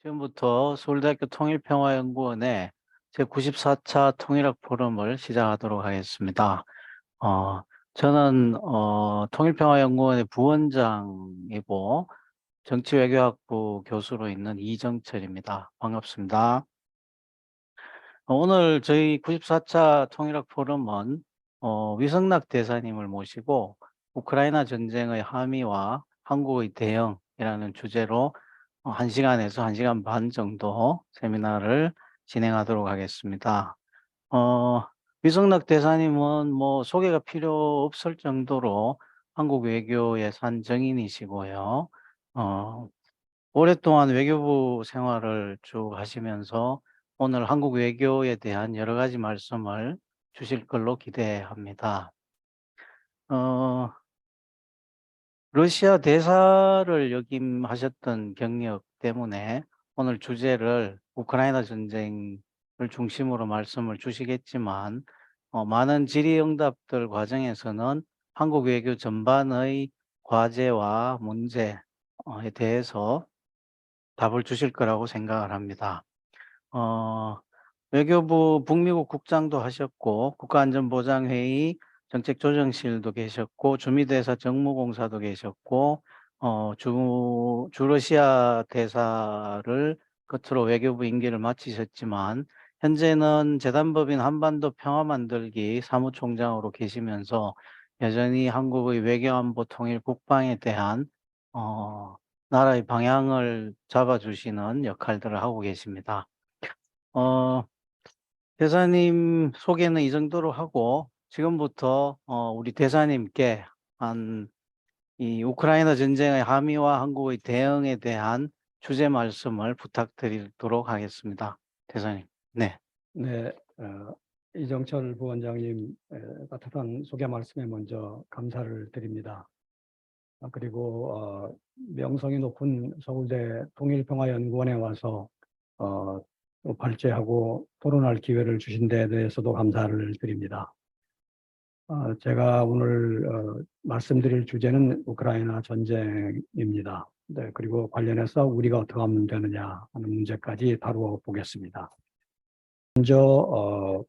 지금부터 서울대학교 통일평화연구원의 제94차 통일학 포럼을 시작하도록 하겠습니다. 어, 저는 통일평화연구원의 부원장이고 정치외교학부 교수로 있는 이정철입니다. 반갑습니다. 오늘 저희 94차 통일학 포럼은 위성락 대사님을 모시고 우크라이나 전쟁의 함의와 한국의 대응이라는 주제로 1시간에서 1시간 반 정도 세미나를 진행하도록 하겠습니다. 어, 위성락 대사님은 뭐 소개가 필요 없을 정도로 한국 외교의 산 정인이시고요. 어, 오랫동안 외교부 생활을 쭉 하시면서 오늘 한국 외교에 대한 여러 가지 말씀을 주실 걸로 기대합니다. 어, 러시아 대사를 역임하셨던 경력 때문에 오늘 주제를 우크라이나 전쟁을 중심으로 말씀을 주시겠지만 많은 질의응답들 과정에서는 한국 외교 전반의 과제와 문제에 대해서 답을 주실 거라고 생각을 합니다. 어, 외교부 북미국 국장도 하셨고 국가안전보장회의 정책조정실도 계셨고 주미대사 정무공사도 계셨고 주러시아 대사를 끝으로 외교부 임기를 마치셨지만 현재는 재단법인 한반도 평화만들기 사무총장으로 계시면서 여전히 한국의 외교안보 통일 국방에 대한 어, 나라의 방향을 잡아주시는 역할들을 하고 계십니다. 어, 대사님 소개는 이 정도로 하고 지금부터 우리 대사님께 한 이 우크라이나 전쟁의 함의와 한국의 대응에 대한 주제 말씀을 부탁드리도록 하겠습니다. 대사님. 네. 네, 이정철 부원장님 따뜻한 소개 말씀에 먼저 감사를 드립니다. 그리고 명성이 높은 서울대 통일평화연구원에 와서 또 발제하고 토론할 기회를 주신 데 대해서도 감사를 드립니다. 제가 오늘 말씀드릴 주제는 우크라이나 전쟁입니다. 네, 그리고 관련해서 우리가 어떻게 하면 되느냐 하는 문제까지 다루어 보겠습니다. 먼저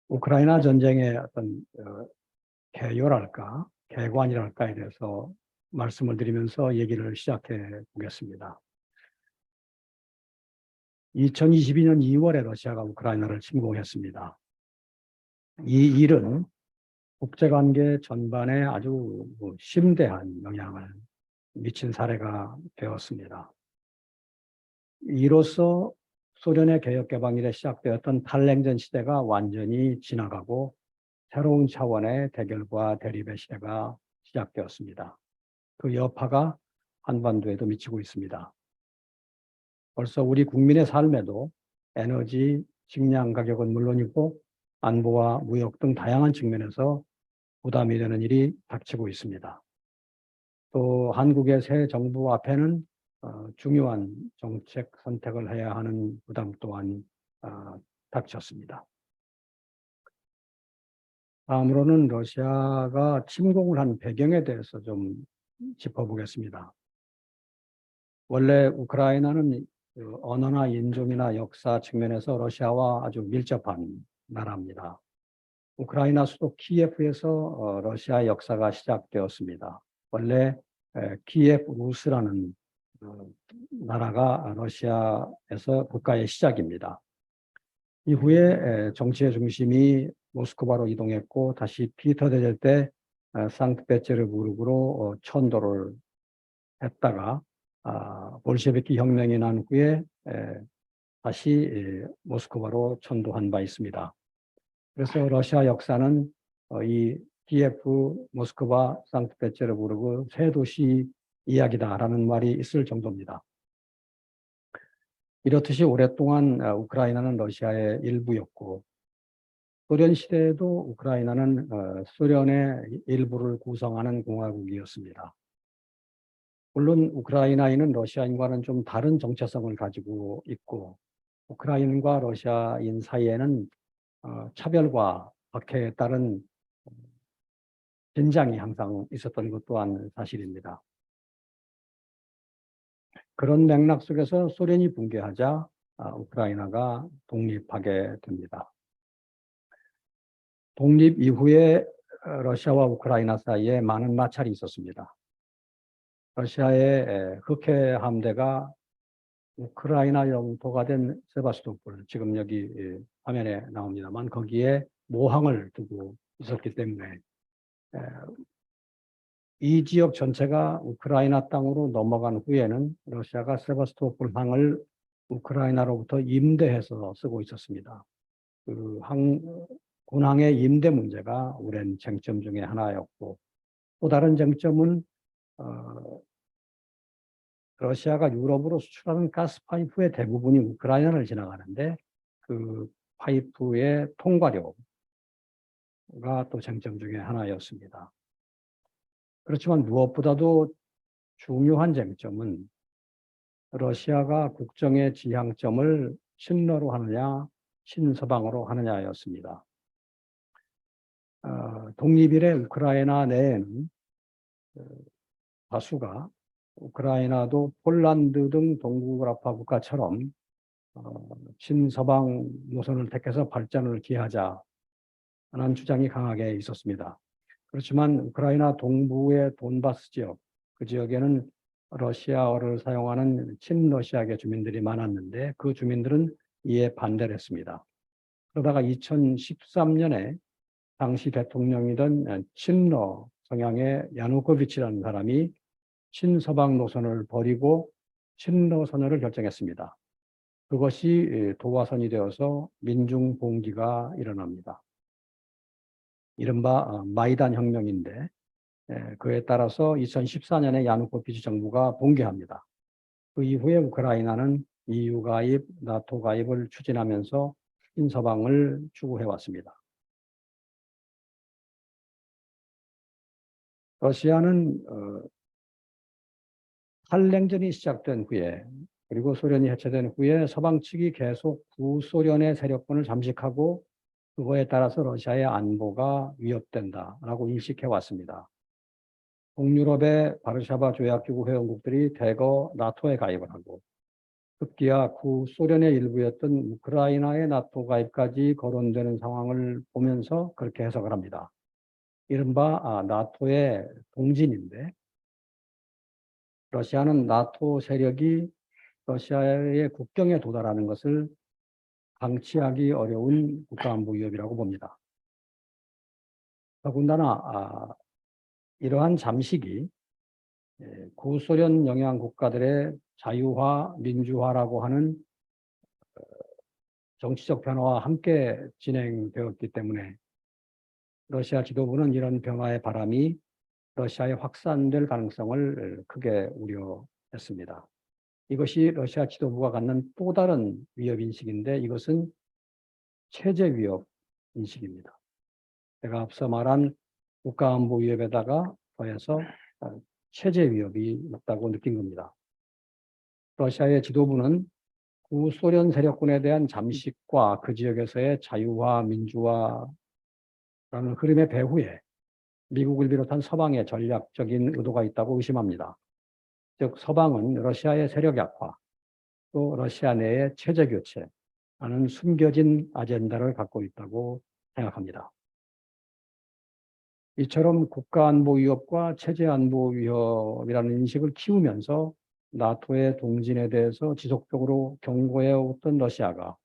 우크라이나 전쟁의 어떤 개요랄까, 개관이랄까에 대해서 말씀을 드리면서 얘기를 시작해 보겠습니다. 2022년 2월에 러시아가 우크라이나를 침공했습니다. 이 일은 국제관계 전반에 아주 심대한 영향을 미친 사례가 되었습니다. 이로써 소련의 개혁개방 이래 시작되었던 탈냉전 시대가 완전히 지나가고 새로운 차원의 대결과 대립의 시대가 시작되었습니다. 그 여파가 한반도에도 미치고 있습니다. 벌써 우리 국민의 삶에도 에너지, 식량 가격은 물론이고 안보와 무역 등 다양한 측면에서 부담이 되는 일이 닥치고 있습니다. 또 한국의 새 정부 앞에는 중요한 정책 선택을 해야 하는 부담 또한 닥쳤습니다. 다음으로는 러시아가 침공을 한 배경에 대해서 좀 짚어보겠습니다. 원래 우크라이나는 언어나 인종이나 역사 측면에서 러시아와 아주 밀접한 나라입니다. 우크라이나 수도 키예프에서 러시아 역사가 시작되었습니다. 원래 키예프 루스라는 나라가 러시아에서 국가의 시작입니다. 이후에 정치의 중심이 모스크바로 이동했고 다시 피터데젤 때 상트페테르부르크로 천도를 했다가 볼셰비키 혁명이 난 후에 다시 모스크바로 천도한 바 있습니다. 그래서 러시아 역사는 이 키예프, 모스크바, 상트페테르부르크 세 도시 이야기다라는 말이 있을 정도입니다. 이렇듯이 오랫동안 우크라이나는 러시아의 일부였고 소련 시대에도 우크라이나는 소련의 일부를 구성하는 공화국이었습니다. 물론 우크라이나인은 러시아인과는 좀 다른 정체성을 가지고 있고 우크라이나과 러시아인 사이에는 차별과 박해에 따른 긴장이 항상 있었던 것 또한 사실입니다. 그런 맥락 속에서 소련이 붕괴하자 우크라이나가 독립하게 됩니다. 독립 이후에 러시아와 우크라이나 사이에 많은 마찰이 있었습니다. 러시아의 흑해 함대가 우크라이나 영토가 된 세바스토폴, 지금 여기 화면에 나옵니다만 거기에 모항을 두고 있었기 때문에 이 지역 전체가 우크라이나 땅으로 넘어간 후에는 러시아가 세바스토폴 항을 우크라이나로부터 임대해서 쓰고 있었습니다. 그 군항의 임대 문제가 오랜 쟁점 중에 하나였고, 또 다른 쟁점은 러시아가 유럽으로 수출하는 가스 파이프의 대부분이 우크라이나를 지나가는데 그 파이프의 통과료가 또 쟁점 중에 하나였습니다. 그렇지만 무엇보다도 중요한 쟁점은 러시아가 국정의 지향점을 친러로 하느냐, 친서방으로 하느냐였습니다. 독립 이래 우크라이나 내에는 다수가 우크라이나도 폴란드 등 동구라파 국가처럼 친서방 노선을 택해서 발전을 기하자는 주장이 강하게 있었습니다. 그렇지만 우크라이나 동부의 돈바스 지역, 그 지역에는 러시아어를 사용하는 친러시아계 주민들이 많았는데 그 주민들은 이에 반대를 했습니다. 그러다가 2013년에 당시 대통령이던 친러 성향의 야누코비치라는 사람이 친서방 노선을 버리고 친러 선언을 결정했습니다. 그것이 도화선이 되어서 민중봉기가 일어납니다. 이른바 마이단 혁명인데 그에 따라서 2014년에 야누코비치 정부가 붕괴합니다. 그 이후에 우크라이나는 EU 가입, 나토 가입을 추진하면서 친서방을 추구해왔습니다. 러시아는 한랭전이 시작된 후에 그리고 소련이 해체된 후에 서방 측이 계속 구소련의 세력권을 잠식하고 그거에 따라서 러시아의 안보가 위협된다라고 인식해 왔습니다. 동유럽의 바르샤바 조약기구 회원국들이 대거 나토에 가입을 하고 급기야 구소련의 일부였던 우크라이나의 나토 가입까지 거론되는 상황을 보면서 그렇게 해석을 합니다. 이른바 나토의 동진인데 러시아는 나토 세력이 러시아의 국경에 도달하는 것을 방치하기 어려운 국가안보 위협이라고 봅니다. 더군다나 이러한 잠식이 구소련 영향 국가들의 자유화, 민주화라고 하는 정치적 변화와 함께 진행되었기 때문에 러시아 지도부는 이런 변화의 바람이 러시아에 확산될 가능성을 크게 우려했습니다. 이것이 러시아 지도부가 갖는 또 다른 위협 인식인데 이것은 체제 위협 인식입니다. 제가 앞서 말한 국가안보 위협에다가 더해서 체제 위협이 있다고 느낀 겁니다. 러시아의 지도부는 구소련 세력군에 대한 잠식과 그 지역에서의 자유화, 민주화라는 흐름의 배후에 미국을 비롯한 서방의 전략적인 의도가 있다고 의심합니다. 즉 서방은 러시아의 세력 약화, 또 러시아 내의 체제 교체라는 숨겨진 아젠다를 갖고 있다고 생각합니다. 이처럼 국가안보 위협과 체제안보 위협이라는 인식을 키우면서 나토의 동진에 대해서 지속적으로 경고해왔던 러시아가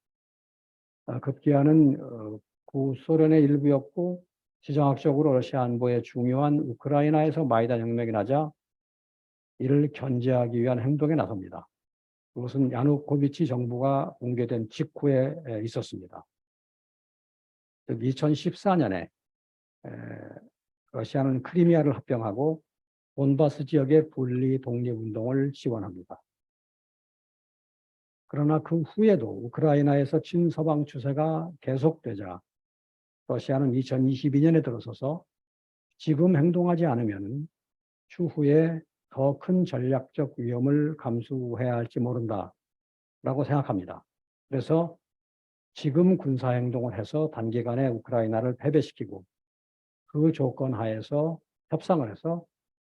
급기야는 구소련의 일부였고 지정학적으로 러시아 안보에 중요한 우크라이나에서 마이단 혁명이 나자 이를 견제하기 위한 행동에 나섭니다. 그것은 야누코비치 정부가 붕괴된 직후에 있었습니다. 즉 2014년에 러시아는 크리미아를 합병하고 돈바스 지역의 분리 독립운동을 지원합니다. 그러나 그 후에도 우크라이나에서 친서방 추세가 계속되자 러시아는 2022년에 들어서서 지금 행동하지 않으면 추후에 더 큰 전략적 위험을 감수해야 할지 모른다라고 생각합니다. 그래서 지금 군사행동을 해서 단기간에 우크라이나를 패배시키고 그 조건 하에서 협상을 해서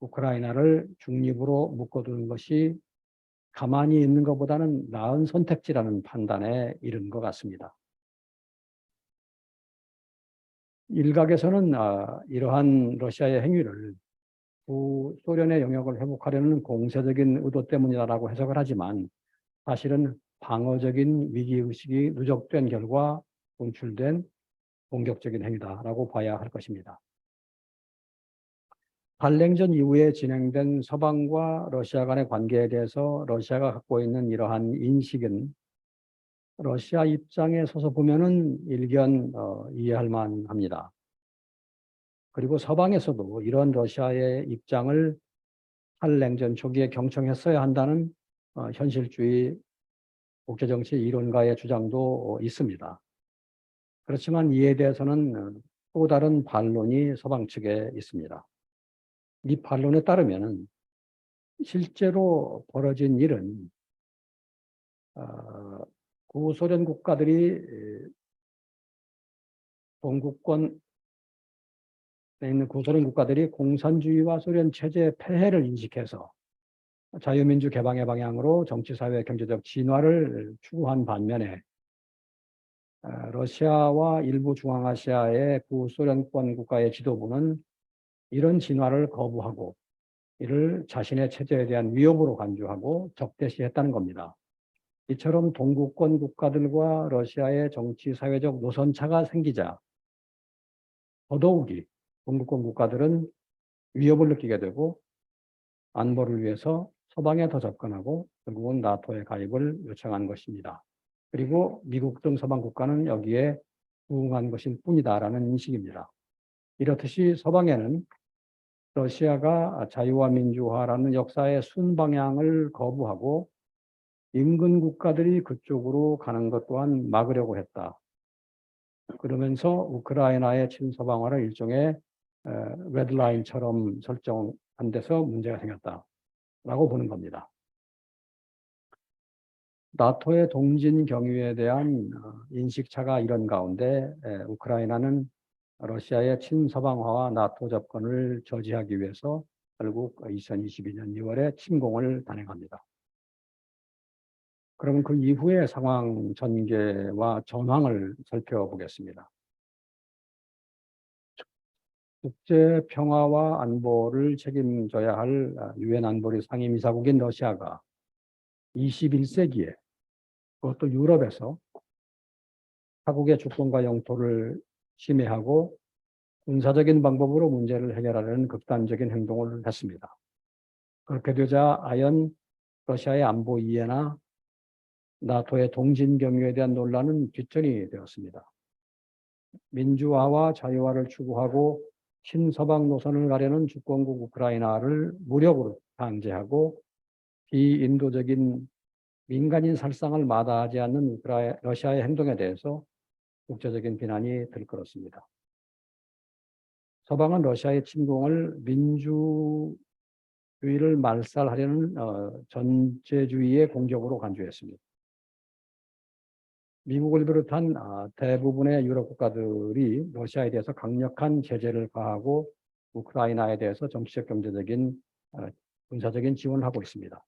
우크라이나를 중립으로 묶어두는 것이 가만히 있는 것보다는 나은 선택지라는 판단에 이른 것 같습니다. 일각에서는 이러한 러시아의 행위를 소련의 영역을 회복하려는 공세적인 의도 때문이라고 해석을 하지만 사실은 방어적인 위기의식이 누적된 결과 분출된 공격적인 행위다라고 봐야 할 것입니다. 발냉전 이후에 진행된 서방과 러시아 간의 관계에 대해서 러시아가 갖고 있는 이러한 인식은 러시아 입장에 서서 보면은 일견 이해할 만합니다. 그리고 서방에서도 이런 러시아의 입장을 한냉전 초기에 경청했어야 한다는 현실주의 국제정치 이론가의 주장도 있습니다. 그렇지만 이에 대해서는 또 다른 반론이 서방 측에 있습니다. 이 반론에 따르면 실제로 벌어진 일은 구소련 국가들이 동구권에 있는 구소련 국가들이 공산주의와 소련 체제의 폐해를 인식해서 자유민주 개방의 방향으로 정치, 사회, 경제적 진화를 추구한 반면에 러시아와 일부 중앙아시아의 구소련권 국가의 지도부는 이런 진화를 거부하고 이를 자신의 체제에 대한 위협으로 간주하고 적대시했다는 겁니다. 이처럼 동구권 국가들과 러시아의 정치, 사회적 노선차가 생기자 더더욱이 동구권 국가들은 위협을 느끼게 되고 안보를 위해서 서방에 더 접근하고 결국은 나토에 가입을 요청한 것입니다. 그리고 미국 등 서방 국가는 여기에 부응한 것일 뿐이다라는 인식입니다. 이렇듯이 서방에는 러시아가 자유와 민주화라는 역사의 순방향을 거부하고 인근 국가들이 그쪽으로 가는 것 또한 막으려고 했다. 그러면서 우크라이나의 친서방화를 일종의 레드라인처럼 설정한 데서 문제가 생겼다라고 보는 겁니다. 나토의 동진 경유에 대한 인식차가 이런 가운데 우크라이나는 러시아의 친서방화와 나토 접근을 저지하기 위해서 결국 2022년 2월에 침공을 단행합니다. 그러면 그 이후의 상황 전개와 전황을 살펴보겠습니다. 국제 평화와 안보를 책임져야 할 유엔 안보리 상임이사국인 러시아가 21세기에 그것도 유럽에서 타국의 주권과 영토를 침해하고 군사적인 방법으로 문제를 해결하려는 극단적인 행동을 했습니다. 그렇게 되자 아연 러시아의 안보 이해나 나토의 동진 경유에 대한 논란은 뒷전이 되었습니다. 민주화와 자유화를 추구하고 친서방 노선을 가려는 주권국 우크라이나를 무력으로 강제하고 비인도적인 민간인 살상을 마다하지 않는 러시아의 행동에 대해서 국제적인 비난이 들끓었습니다. 서방은 러시아의 침공을 민주주의를 말살하려는 전체주의의 공격으로 간주했습니다. 미국을 비롯한 대부분의 유럽 국가들이 러시아에 대해서 강력한 제재를 가하고 우크라이나에 대해서 정치적, 경제적인, 군사적인 지원을 하고 있습니다.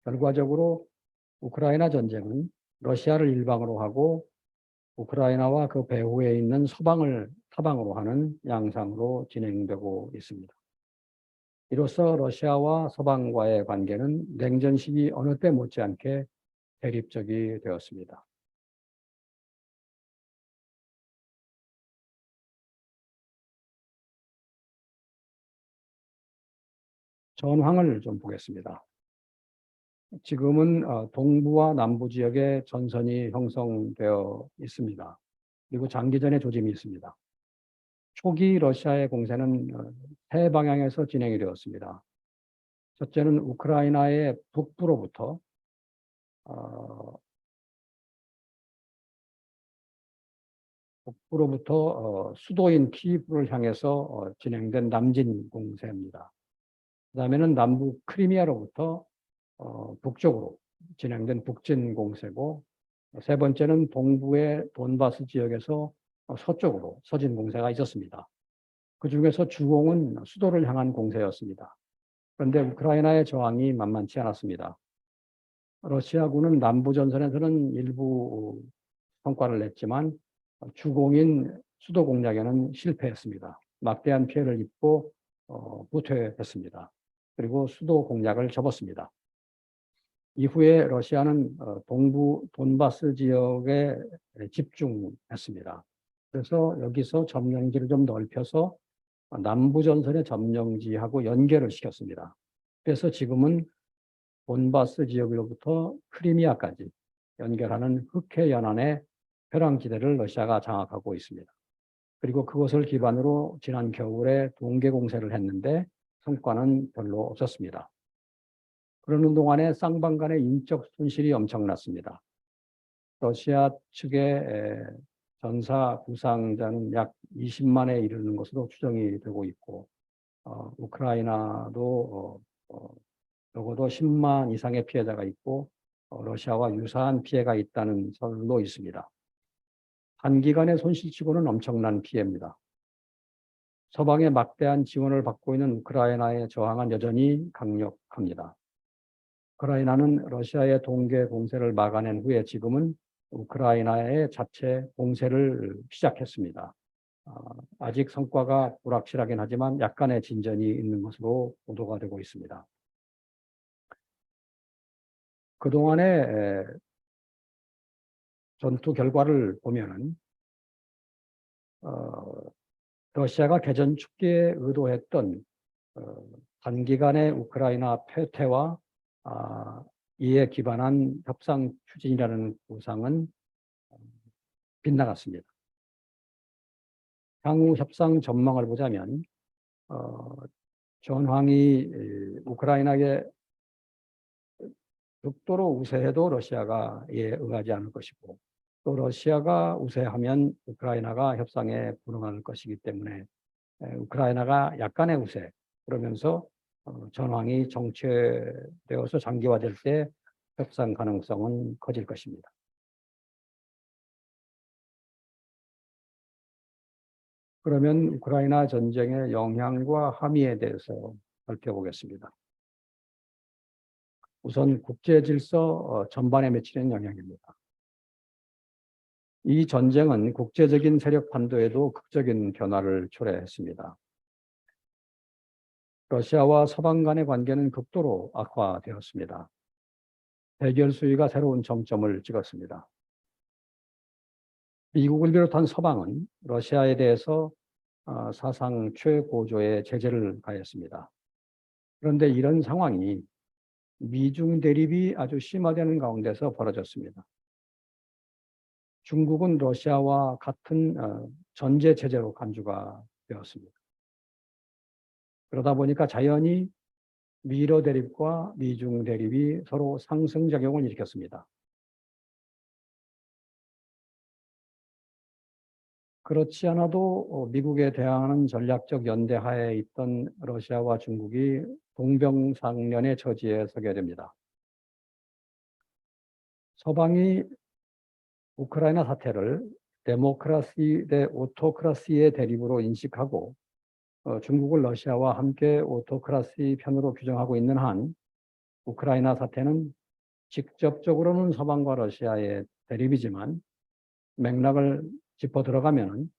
결과적으로 우크라이나 전쟁은 러시아를 일방으로 하고 우크라이나와 그 배후에 있는 서방을 타방으로 하는 양상으로 진행되고 있습니다. 이로써 러시아와 서방과의 관계는 냉전 시기 어느 때 못지않게 대립적이 되었습니다. 전황을 좀 보겠습니다. 지금은 동부와 남부 지역에 전선이 형성되어 있습니다. 그리고 장기전의 조짐이 있습니다. 초기 러시아의 공세는 세 방향에서 진행이 되었습니다. 첫째는 우크라이나의 북부로부터 수도인 키이프를 향해서 진행된 남진 공세입니다. 그 다음에는 남부 크리미아로부터 북쪽으로 진행된 북진 공세고, 세 번째는 동부의 돈바스 지역에서 서쪽으로 서진 공세가 있었습니다. 그 중에서 주공은 수도를 향한 공세였습니다. 그런데 우크라이나의 저항이 만만치 않았습니다. 러시아군은 남부전선에서는 일부 성과를 냈지만 주공인 수도 공략에는 실패했습니다. 막대한 피해를 입고 후퇴했습니다. 그리고 수도 공략을 접었습니다. 이후에 러시아는 동부 돈바스 지역에 집중했습니다. 그래서 여기서 점령지를 좀 넓혀서 남부 전선의 점령지하고 연결을 시켰습니다. 그래서 지금은 돈바스 지역으로부터 크리미아까지 연결하는 흑해 연안의 벼랑지대를 러시아가 장악하고 있습니다. 그리고 그것을 기반으로 지난 겨울에 동계 공세를 했는데 성과는 별로 없었습니다. 그러는 동안에 쌍방 간의 인적 손실이 엄청났습니다. 러시아 측의 전사 부상자는 약 20만에 이르는 것으로 추정이 되고 있고, 우크라이나도 적어도 10만 이상의 피해자가 있고, 러시아와 유사한 피해가 있다는 설도 있습니다. 단기간의 손실치고는 엄청난 피해입니다. 서방의 막대한 지원을 받고 있는 우크라이나의 저항은 여전히 강력합니다. 우크라이나는 러시아의 동계 공세를 막아낸 후에 지금은 우크라이나의 자체 공세를 시작했습니다. 아직 성과가 불확실하긴 하지만 약간의 진전이 있는 것으로 보도가 되고 있습니다. 그동안의 전투 결과를 보면은 러시아가 개전 초기에 의도했던 단기간의 우크라이나 패퇴와 이에 기반한 협상 추진이라는 구상은 빗나갔습니다. 향후 협상 전망을 보자면 전황이 우크라이나에 극도로 우세해도 러시아가 이에 응하지 않을 것이고, 또 러시아가 우세하면 우크라이나가 협상에 불응할 것이기 때문에 우크라이나가 약간의 우세, 그러면서 전황이 정체되어서 장기화될 때 협상 가능성은 커질 것입니다. 그러면 우크라이나 전쟁의 영향과 함의에 대해서 살펴보겠습니다. 우선 국제 질서 전반에 미치는 영향입니다. 이 전쟁은 국제적인 세력 판도에도 극적인 변화를 초래했습니다. 러시아와 서방 간의 관계는 극도로 악화되었습니다. 대결 수위가 새로운 정점을 찍었습니다. 미국을 비롯한 서방은 러시아에 대해서 사상 최고조의 제재를 가했습니다. 그런데 이런 상황이 미중 대립이 아주 심화되는 가운데서 벌어졌습니다. 중국은 러시아와 같은 전제 체제로 간주가 되었습니다. 그러다 보니까 자연히 미러 대립과 미중 대립이 서로 상승작용을 일으켰습니다. 그렇지 않아도 미국에 대항하는 전략적 연대하에 있던 러시아와 중국이 동병상련의 처지에 서게 됩니다. 서방이 우크라이나 사태를 데모크라시 대 오토크라시의 대립으로 인식하고 중국을 러시아와 함께 오토크라시 편으로 규정하고 있는 한 우크라이나 사태는 직접적으로는 서방과 러시아의 대립이지만 맥락을 짚어 들어가면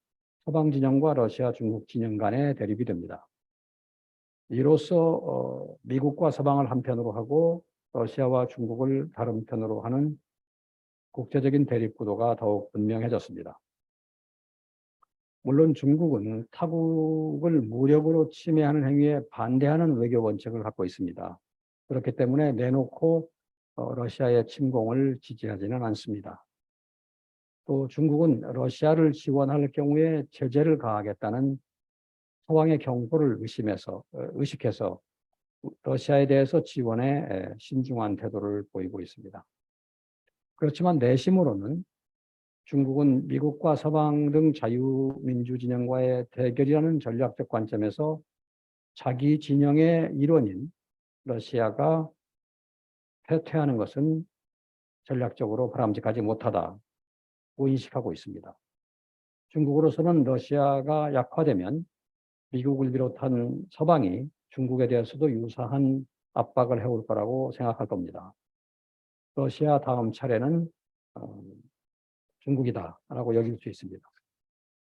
서방 진영과 러시아, 중국 진영 간의 대립이 됩니다. 이로써 미국과 서방을 한편으로 하고 러시아와 중국을 다른 편으로 하는 국제적인 대립 구도가 더욱 분명해졌습니다. 물론 중국은 타국을 무력으로 침해하는 행위에 반대하는 외교 원칙을 갖고 있습니다. 그렇기 때문에 내놓고 러시아의 침공을 지지하지는 않습니다. 또 중국은 러시아를 지원할 경우에 제재를 가하겠다는 서방의 경고를 의식해서 러시아에 대해서 지원에 신중한 태도를 보이고 있습니다. 그렇지만 내심으로는 중국은 미국과 서방 등 자유민주 진영과의 대결이라는 전략적 관점에서 자기 진영의 일원인 러시아가 패퇴하는 것은 전략적으로 바람직하지 못하다고 인식하고 있습니다. 중국으로서는 러시아가 약화되면 미국을 비롯한 서방이 중국에 대해서도 유사한 압박을 해올 거라고 생각할 겁니다. 러시아 다음 차례는 중국이다라고 여길 수 있습니다.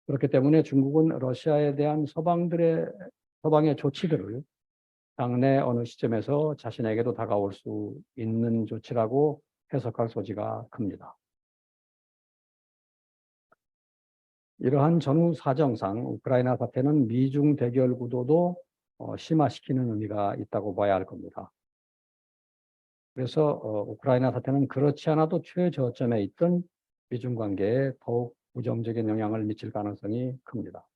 그렇기 때문에 중국은 러시아에 대한 서방의 조치들을 당내 어느 시점에서 자신에게도 다가올 수 있는 조치라고 해석할 소지가 큽니다. 이러한 전후 사정상 우크라이나 사태는 미중 대결 구도도 심화시키는 의미가 있다고 봐야 할 겁니다. 그래서 우크라이나 사태는 그렇지 않아도 최저점에 있던 미중 관계에 더욱 부정적인 영향을 미칠 가능성이 큽니다.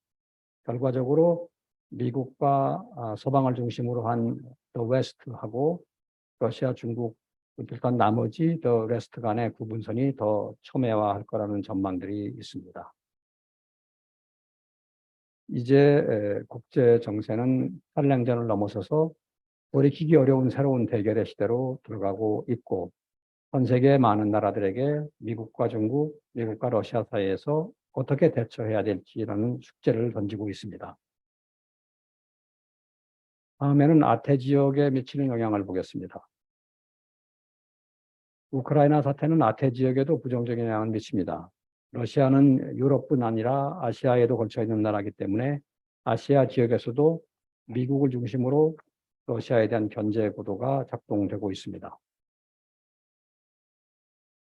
결과적으로 미국과 서방을 중심으로 한 더 웨스트하고 러시아, 중국, 일단 나머지 더 레스트 간의 구분선이 더 첨예화할 거라는 전망들이 있습니다. 이제 국제 정세는 한랭전을 넘어서서 돌이키기 어려운 새로운 대결의 시대로 들어가고 있고 전 세계 많은 나라들에게 미국과 중국, 미국과 러시아 사이에서 어떻게 대처해야 될지라는 숙제를 던지고 있습니다. 다음에는 아태 지역에 미치는 영향을 보겠습니다. 우크라이나 사태는 아태 지역에도 부정적인 영향을 미칩니다. 러시아는 유럽뿐 아니라 아시아에도 걸쳐 있는 나라이기 때문에 아시아 지역에서도 미국을 중심으로 러시아에 대한 견제 구도가 작동되고 있습니다.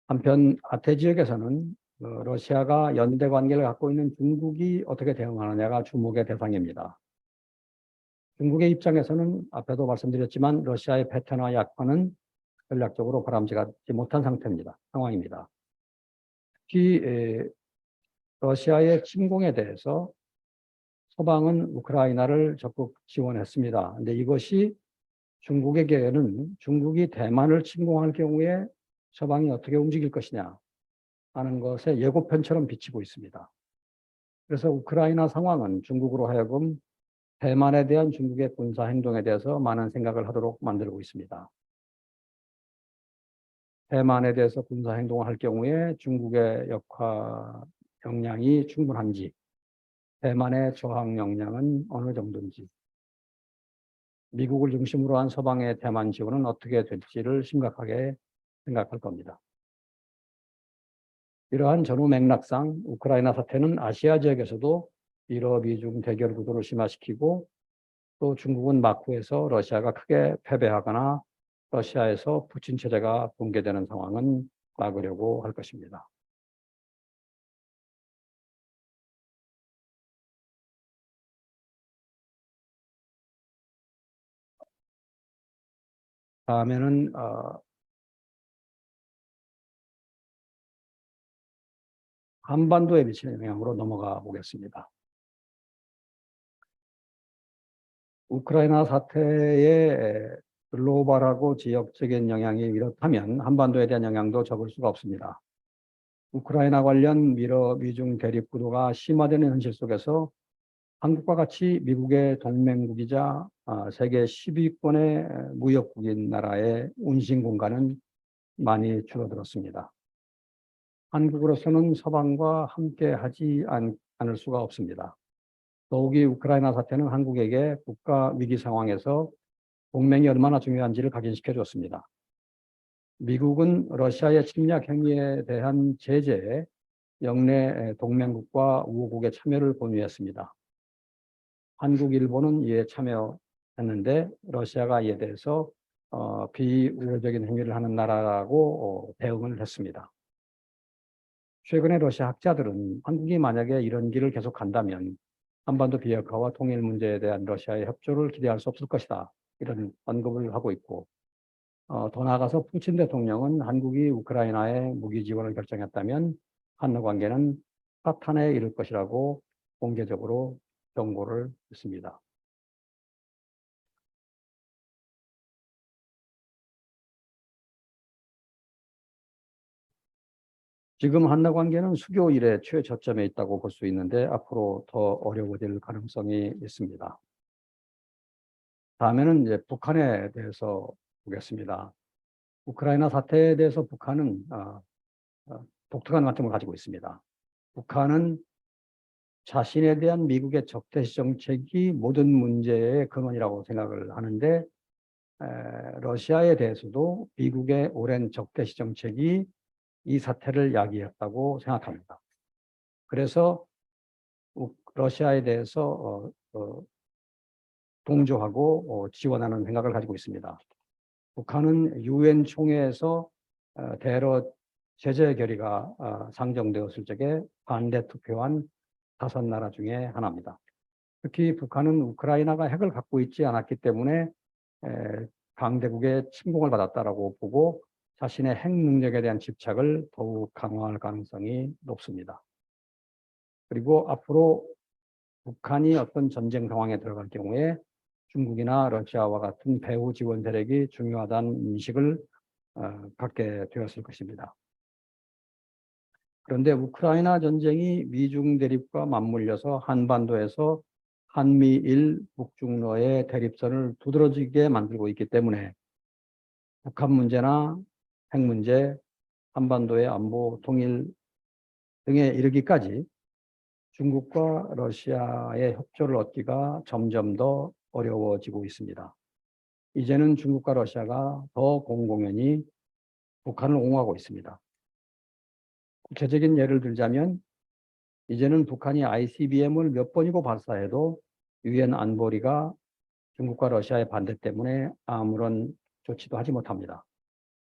한편 아태 지역에서는 러시아가 연대 관계를 갖고 있는 중국이 어떻게 대응하느냐가 주목의 대상입니다. 중국의 입장에서는 앞에도 말씀드렸지만 러시아의 패턴화 약화는 전략적으로 바람직하지 못한 상황입니다. 특히 러시아의 침공에 대해서 서방은 우크라이나를 적극 지원했습니다. 그런데 이것이 중국에게는 중국이 대만을 침공할 경우에 서방이 어떻게 움직일 것이냐 하는 것에 예고편처럼 비치고 있습니다. 그래서 우크라이나 상황은 중국으로 하여금 대만에 대한 중국의 군사 행동에 대해서 많은 생각을 하도록 만들고 있습니다. 대만에 대해서 군사 행동을 할 경우에 중국의 역량이 충분한지, 대만의 저항 역량은 어느 정도인지, 미국을 중심으로 한 서방의 대만 지원은 어떻게 될지를 심각하게 생각할 겁니다. 이러한 전후 맥락상 우크라이나 사태는 아시아 지역에서도 미러 미중 대결 구도를 심화시키고 또 중국은 막후에서 러시아가 크게 패배하거나 러시아에서 푸틴 체제가 붕괴되는 상황은 막으려고 할 것입니다. 다음에는 한반도에 미치는 영향으로 넘어가 보겠습니다. 우크라이나 사태의 글로벌하고 지역적인 영향이 이렇다면 한반도에 대한 영향도 적을 수가 없습니다. 우크라이나 관련 미중 대립 구도가 심화되는 현실 속에서 한국과 같이 미국의 동맹국이자 세계 10위권의 무역국인 나라의 운신 공간은 많이 줄어들었습니다. 한국으로서는 서방과 함께 하지 않을 수가 없습니다. 더욱이 우크라이나 사태는 한국에게 국가 위기 상황에서 동맹이 얼마나 중요한지를 각인시켜 줬습니다. 미국은 러시아의 침략 행위에 대한 제재에 영내 동맹국과 우호국의 참여를 권유했습니다. 한국, 일본은 이에 참여했는데 러시아가 이에 대해서 비우호적인 행위를 하는 나라라고 대응을 했습니다. 최근에 러시아 학자들은 한국이 만약에 이런 길을 계속 간다면 한반도 비핵화와 통일 문제에 대한 러시아의 협조를 기대할 수 없을 것이다. 이런 언급을 하고 있고 더 나아가서 푸틴 대통령은 한국이 우크라이나에 무기 지원을 결정했다면 한러 관계는 파탄에 이를 것이라고 공개적으로 경고를 했습니다. 지금 한러 관계는 수교 이래 최저점에 있다고 볼 수 있는데 앞으로 더 어려워질 가능성이 있습니다. 다음에는 이제 북한에 대해서 보겠습니다. 우크라이나 사태에 대해서 북한은 독특한 관점을 가지고 있습니다. 북한은 자신에 대한 미국의 적대시 정책이 모든 문제의 근원이라고 생각을 하는데 러시아에 대해서도 미국의 오랜 적대시 정책이 이 사태를 야기했다고 생각합니다. 그래서 러시아에 대해서 동조하고 지원하는 생각을 가지고 있습니다. 북한은 유엔 총회에서 대러 제재 결의가 상정되었을 적에 반대 투표한 5나라 중에 하나입니다. 특히 북한은 우크라이나가 핵을 갖고 있지 않았기 때문에 강대국의 침공을 받았다라고 보고 자신의 핵 능력에 대한 집착을 더욱 강화할 가능성이 높습니다. 그리고 앞으로 북한이 어떤 전쟁 상황에 들어갈 경우에 중국이나 러시아와 같은 배후 지원 세력이 중요하다는 인식을 갖게 되었을 것입니다. 그런데 우크라이나 전쟁이 미중 대립과 맞물려서 한반도에서 한미일 북중러의 대립선을 두드러지게 만들고 있기 때문에 북한 문제나 핵 문제, 한반도의 안보 통일 등에 이르기까지 중국과 러시아의 협조를 얻기가 점점 더 어려워지고 있습니다. 이제는 중국과 러시아가 더 공공연히 북한을 옹호하고 있습니다. 구체적인 예를 들자면 이제는 북한이 ICBM을 몇 번이고 발사해도 유엔 안보리가 중국과 러시아의 반대 때문에 아무런 조치도 하지 못합니다.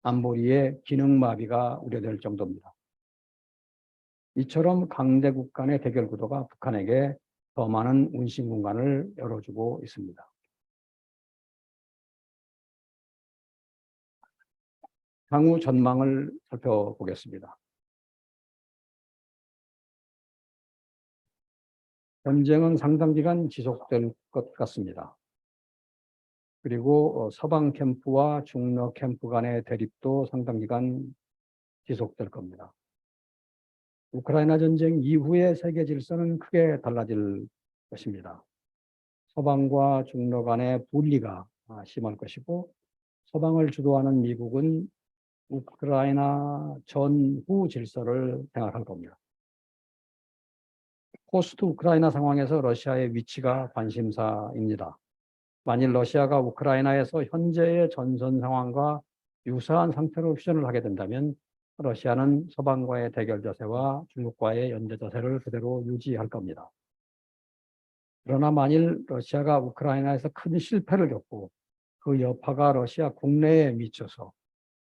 안보리의 기능 마비가 우려될 정도입니다. 이처럼 강대국 간의 대결 구도가 북한에게 더 많은 운신 공간을 열어주고 있습니다. 향후 전망을 살펴보겠습니다. 전쟁은 상당 기간 지속될 것 같습니다. 그리고 서방 캠프와 중러 캠프 간의 대립도 상당 기간 지속될 겁니다. 우크라이나 전쟁 이후의 세계 질서는 크게 달라질 것입니다. 서방과 중러 간의 분리가 심할 것이고 서방을 주도하는 미국은 우크라이나 전후 질서를 생각할 겁니다. 포스트 우크라이나 상황에서 러시아의 위치가 관심사입니다. 만일 러시아가 우크라이나에서 현재의 전선 상황과 유사한 상태로 휴전을 하게 된다면 러시아는 서방과의 대결 자세와 중국과의 연대 자세를 그대로 유지할 겁니다. 그러나 만일 러시아가 우크라이나에서 큰 실패를 겪고 그 여파가 러시아 국내에 미쳐서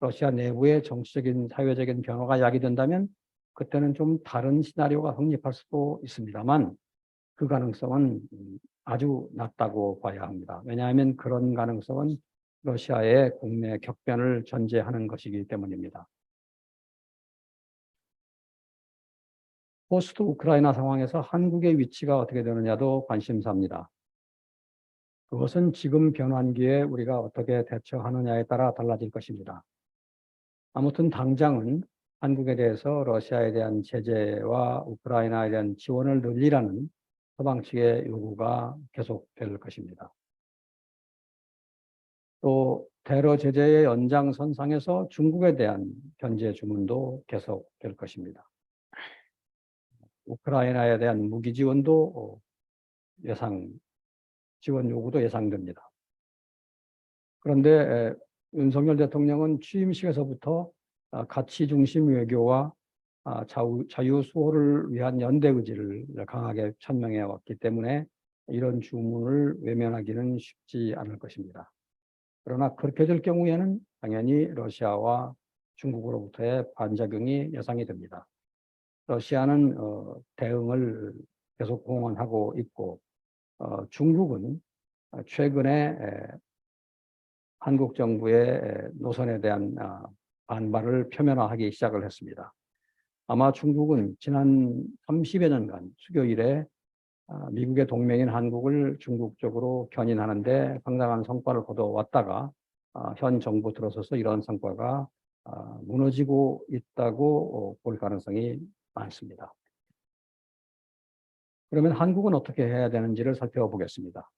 러시아 내부의 정치적인 사회적인 변화가 야기된다면 그때는 좀 다른 시나리오가 성립할 수도 있습니다만 그 가능성은 아주 낮다고 봐야 합니다. 왜냐하면 그런 가능성은 러시아의 국내 격변을 전제하는 것이기 때문입니다. 포스트 우크라이나 상황에서 한국의 위치가 어떻게 되느냐도 관심사입니다. 그것은 지금 변환기에 우리가 어떻게 대처하느냐에 따라 달라질 것입니다. 아무튼 당장은 한국에 대해서 러시아에 대한 제재와 우크라이나에 대한 지원을 늘리라는 서방 측의 요구가 계속될 것입니다. 또 테러 제재의 연장선상에서 중국에 대한 견제 주문도 계속될 것입니다. 우크라이나에 대한 무기 지원도 지원 요구도 예상됩니다. 그런데 윤석열 대통령은 취임식에서부터 가치 중심 외교와 자유 수호를 위한 연대 의지를 강하게 천명해 왔기 때문에 이런 주문을 외면하기는 쉽지 않을 것입니다. 그러나 그렇게 될 경우에는 당연히 러시아와 중국으로부터의 반작용이 예상이 됩니다. 러시아는 대응을 계속 공언하고 있고 중국은 최근에 한국 정부의 노선에 대한 반발을 표면화하기 시작을 했습니다. 아마 중국은 지난 30여 년간 수교 이래 미국의 동맹인 한국을 중국 쪽으로 견인하는 데 상당한 성과를 거둬왔다가 현 정부 들어서서 이런 성과가 무너지고 있다고 볼 가능성이 많습니다. 그러면 한국은 어떻게 해야 되는지를 살펴보겠습니다.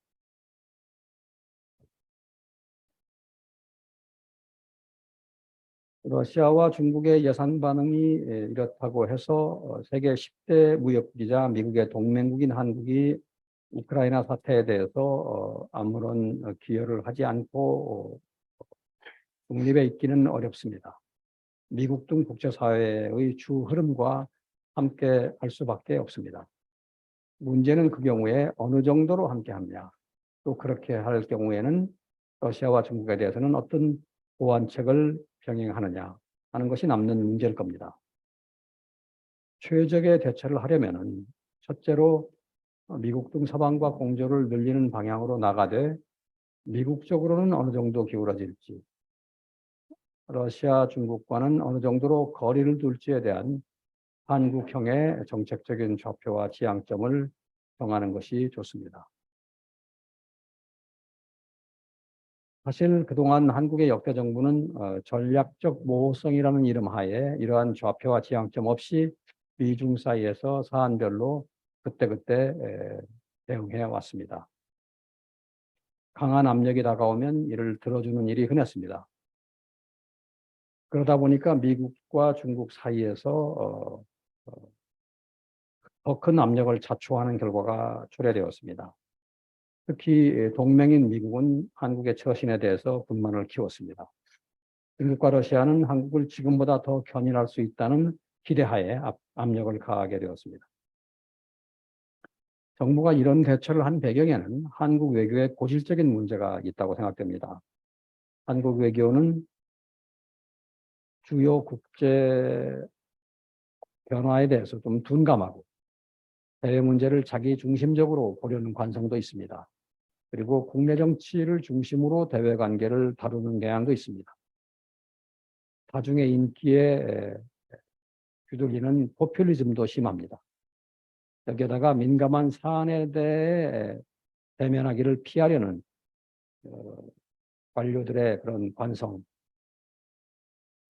러시아와 중국의 예산 반응이 이렇다고 해서 세계 10대 무역기자 미국의 동맹국인 한국이 우크라이나 사태에 대해서 아무런 기여를 하지 않고 중립에 있기는 어렵습니다. 미국 등 국제사회의 주 흐름과 함께 할 수밖에 없습니다. 문제는 그 경우에 어느 정도로 함께하느냐, 또 그렇게 할 경우에는 러시아와 중국에 대해서는 어떤 보완책을 병행하느냐 하는 것이 남는 문제일 겁니다. 최적의 대처를 하려면은 첫째로 미국 등 서방과 공조를 늘리는 방향으로 나가되 미국 쪽으로는 어느 정도 기울어질지, 러시아, 중국과는 어느 정도로 거리를 둘지에 대한 한국형의 정책적인 좌표와 지향점을 정하는 것이 좋습니다. 사실 그동안 한국의 역대 정부는 전략적 모호성이라는 이름 하에 이러한 좌표와 지향점 없이 미중 사이에서 사안별로 그때그때 대응해 왔습니다. 강한 압력이 다가오면 이를 들어주는 일이 흔했습니다. 그러다 보니까 미국과 중국 사이에서 더 큰 압력을 자초하는 결과가 초래되었습니다. 특히 동맹인 미국은 한국의 처신에 대해서 불만을 키웠습니다. 중국과 러시아는 한국을 지금보다 더 견인할 수 있다는 기대하에 압력을 가하게 되었습니다. 정부가 이런 대처를 한 배경에는 한국 외교에 고질적인 문제가 있다고 생각됩니다. 한국 외교는 주요 국제 변화에 대해서 좀 둔감하고 대외 문제를 자기 중심적으로 보려는 관성도 있습니다. 그리고 국내 정치를 중심으로 대외 관계를 다루는 경향도 있습니다. 다중의 인기에 뒤들리는 포퓰리즘도 심합니다. 여기에다가 민감한 사안에 대해 대면하기를 피하려는 관료들의 그런 관성,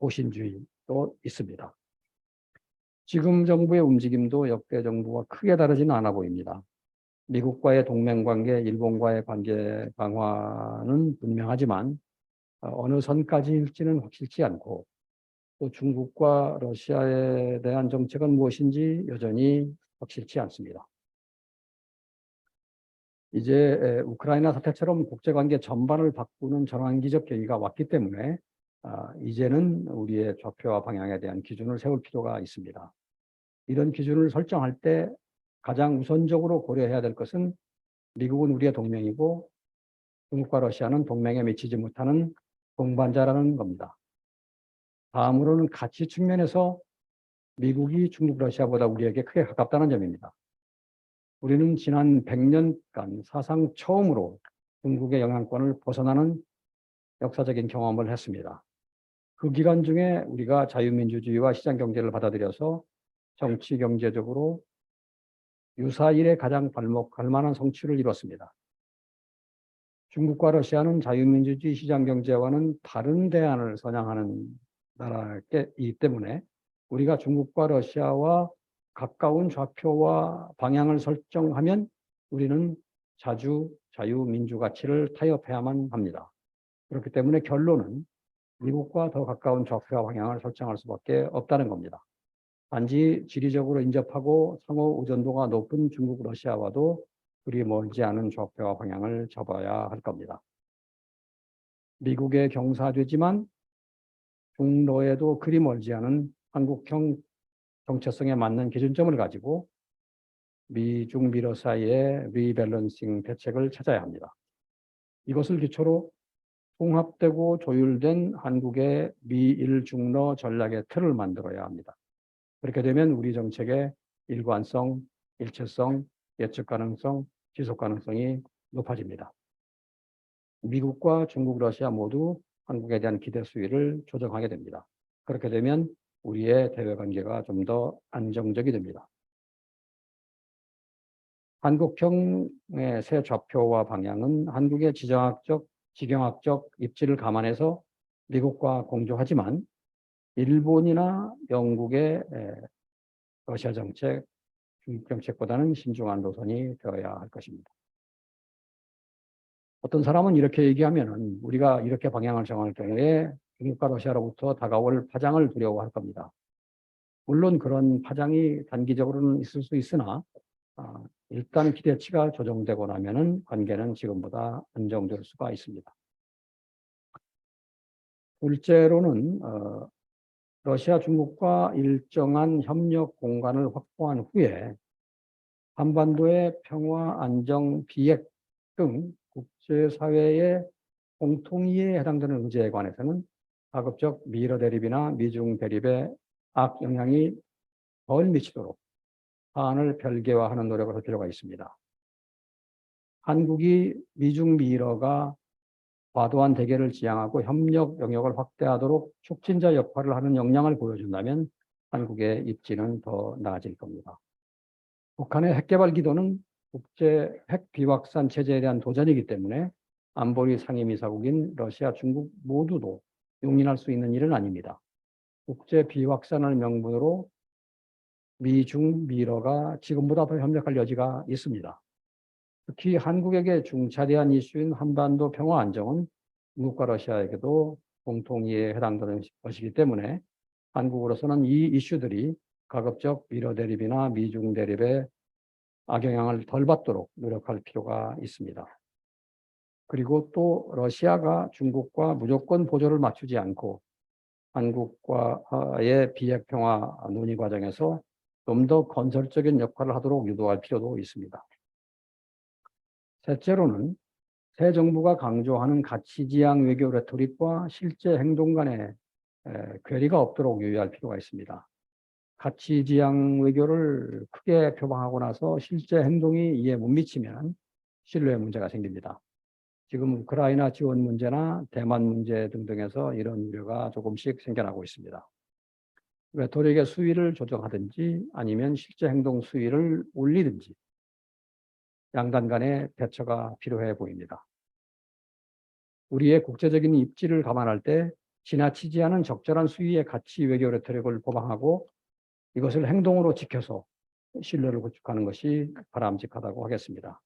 보신주의도 있습니다. 지금 정부의 움직임도 역대 정부와 크게 다르지는 않아 보입니다. 미국과의 동맹관계, 일본과의 관계 강화는 분명하지만 어느 선까지일지는 확실치 않고 또 중국과 러시아에 대한 정책은 무엇인지 여전히 확실치 않습니다. 이제 우크라이나 사태처럼 국제관계 전반을 바꾸는 전환기적 계기가 왔기 때문에 이제는 우리의 좌표와 방향에 대한 기준을 세울 필요가 있습니다. 이런 기준을 설정할 때 가장 우선적으로 고려해야 될 것은 미국은 우리의 동맹이고 중국과 러시아는 동맹에 미치지 못하는 동반자라는 겁니다. 다음으로는 가치 측면에서 미국이 중국, 러시아보다 우리에게 크게 가깝다는 점입니다. 우리는 지난 100년간 사상 처음으로 중국의 영향권을 벗어나는 역사적인 경험을 했습니다. 그 기간 중에 우리가 자유민주주의와 시장경제를 받아들여서 정치, 경제적으로 유사일에 가장 발목할 만한 성취를 이뤘습니다. 중국과 러시아는 자유민주주의 시장경제와는 다른 대안을 선양하는 나라이기 때문에 우리가 중국과 러시아와 가까운 좌표와 방향을 설정하면 우리는 자주 자유민주 가치를 타협해야만 합니다. 그렇기 때문에 결론은 미국과 더 가까운 좌표와 방향을 설정할 수밖에 없다는 겁니다. 단지 지리적으로 인접하고 상호 의존도가 높은 중국, 러시아와도 그리 멀지 않은 좌표와 방향을 잡아야 할 겁니다. 미국의 경사되지만 중로에도 그리 멀지 않은 한국형 정체성에 맞는 기준점을 가지고 미중 미러 사이의 리밸런싱 대책을 찾아야 합니다. 이것을 기초로 통합되고 조율된 한국의 미일 중러 전략의 틀을 만들어야 합니다. 그렇게 되면 우리 정책의 일관성, 일체성, 예측 가능성, 지속 가능성이 높아집니다. 미국과 중국, 러시아 모두 한국에 대한 기대 수위를 조정하게 됩니다. 그렇게 되면 우리의 대외 관계가 좀 더 안정적이 됩니다. 한국형의 새 좌표와 방향은 한국의 지정학적, 지경학적 입지를 감안해서 미국과 공조하지만 일본이나 영국의 러시아 정책, 중국 정책보다는 신중한 노선이 되어야 할 것입니다. 어떤 사람은 이렇게 얘기하면은 우리가 이렇게 방향을 정할 경우에 중국과 러시아로부터 다가올 파장을 두려워할 겁니다. 물론 그런 파장이 단기적으로는 있을 수 있으나 일단 기대치가 조정되고 나면은 관계는 지금보다 안정될 수가 있습니다. 둘째로는 러시아, 중국과 일정한 협력 공간을 확보한 후에 한반도의 평화, 안정, 비핵 등 국제사회의 공통이해에 해당되는 문제에 관해서는 가급적 미러 대립이나 미중 대립에 악영향이 덜 미치도록 사안을 별개화하는 노력을 할 필요가 있습니다. 한국이 미중 미러가 과도한 대결을 지향하고 협력 영역을 확대하도록 촉진자 역할을 하는 역량을 보여준다면 한국의 입지는 더 나아질 겁니다. 북한의 핵개발 기도는 국제 핵 비확산 체제에 대한 도전이기 때문에 안보리 상임이사국인 러시아, 중국 모두도 용인할 수 있는 일은 아닙니다. 국제 비확산을 명분으로 미중 미러가 지금보다 더 협력할 여지가 있습니다. 특히 한국에게 중차대한 이슈인 한반도 평화 안정은 중국과 러시아에게도 공통이해에 해당되는 것이기 때문에 한국으로서는 이 이슈들이 가급적 미러 대립이나 미중 대립에 악영향을 덜 받도록 노력할 필요가 있습니다. 그리고 또 러시아가 중국과 무조건 보조를 맞추지 않고 한국과의 비핵 평화 논의 과정에서 좀 더 건설적인 역할을 하도록 유도할 필요도 있습니다. 셋째로는 새 정부가 강조하는 가치지향 외교 레토릭과 실제 행동 간의 괴리가 없도록 유의할 필요가 있습니다. 가치지향 외교를 크게 표방하고 나서 실제 행동이 이에 못 미치면 신뢰 문제가 생깁니다. 지금 우크라이나 지원 문제나 대만 문제 등등에서 이런 우려가 조금씩 생겨나고 있습니다. 레토릭의 수위를 조정하든지 아니면 실제 행동 수위를 올리든지 양단 간의 대처가 필요해 보입니다. 우리의 국제적인 입지를 감안할 때 지나치지 않은 적절한 수위의 가치 외교 레토릭을 보강하고 이것을 행동으로 지켜서 신뢰를 구축하는 것이 바람직하다고 하겠습니다.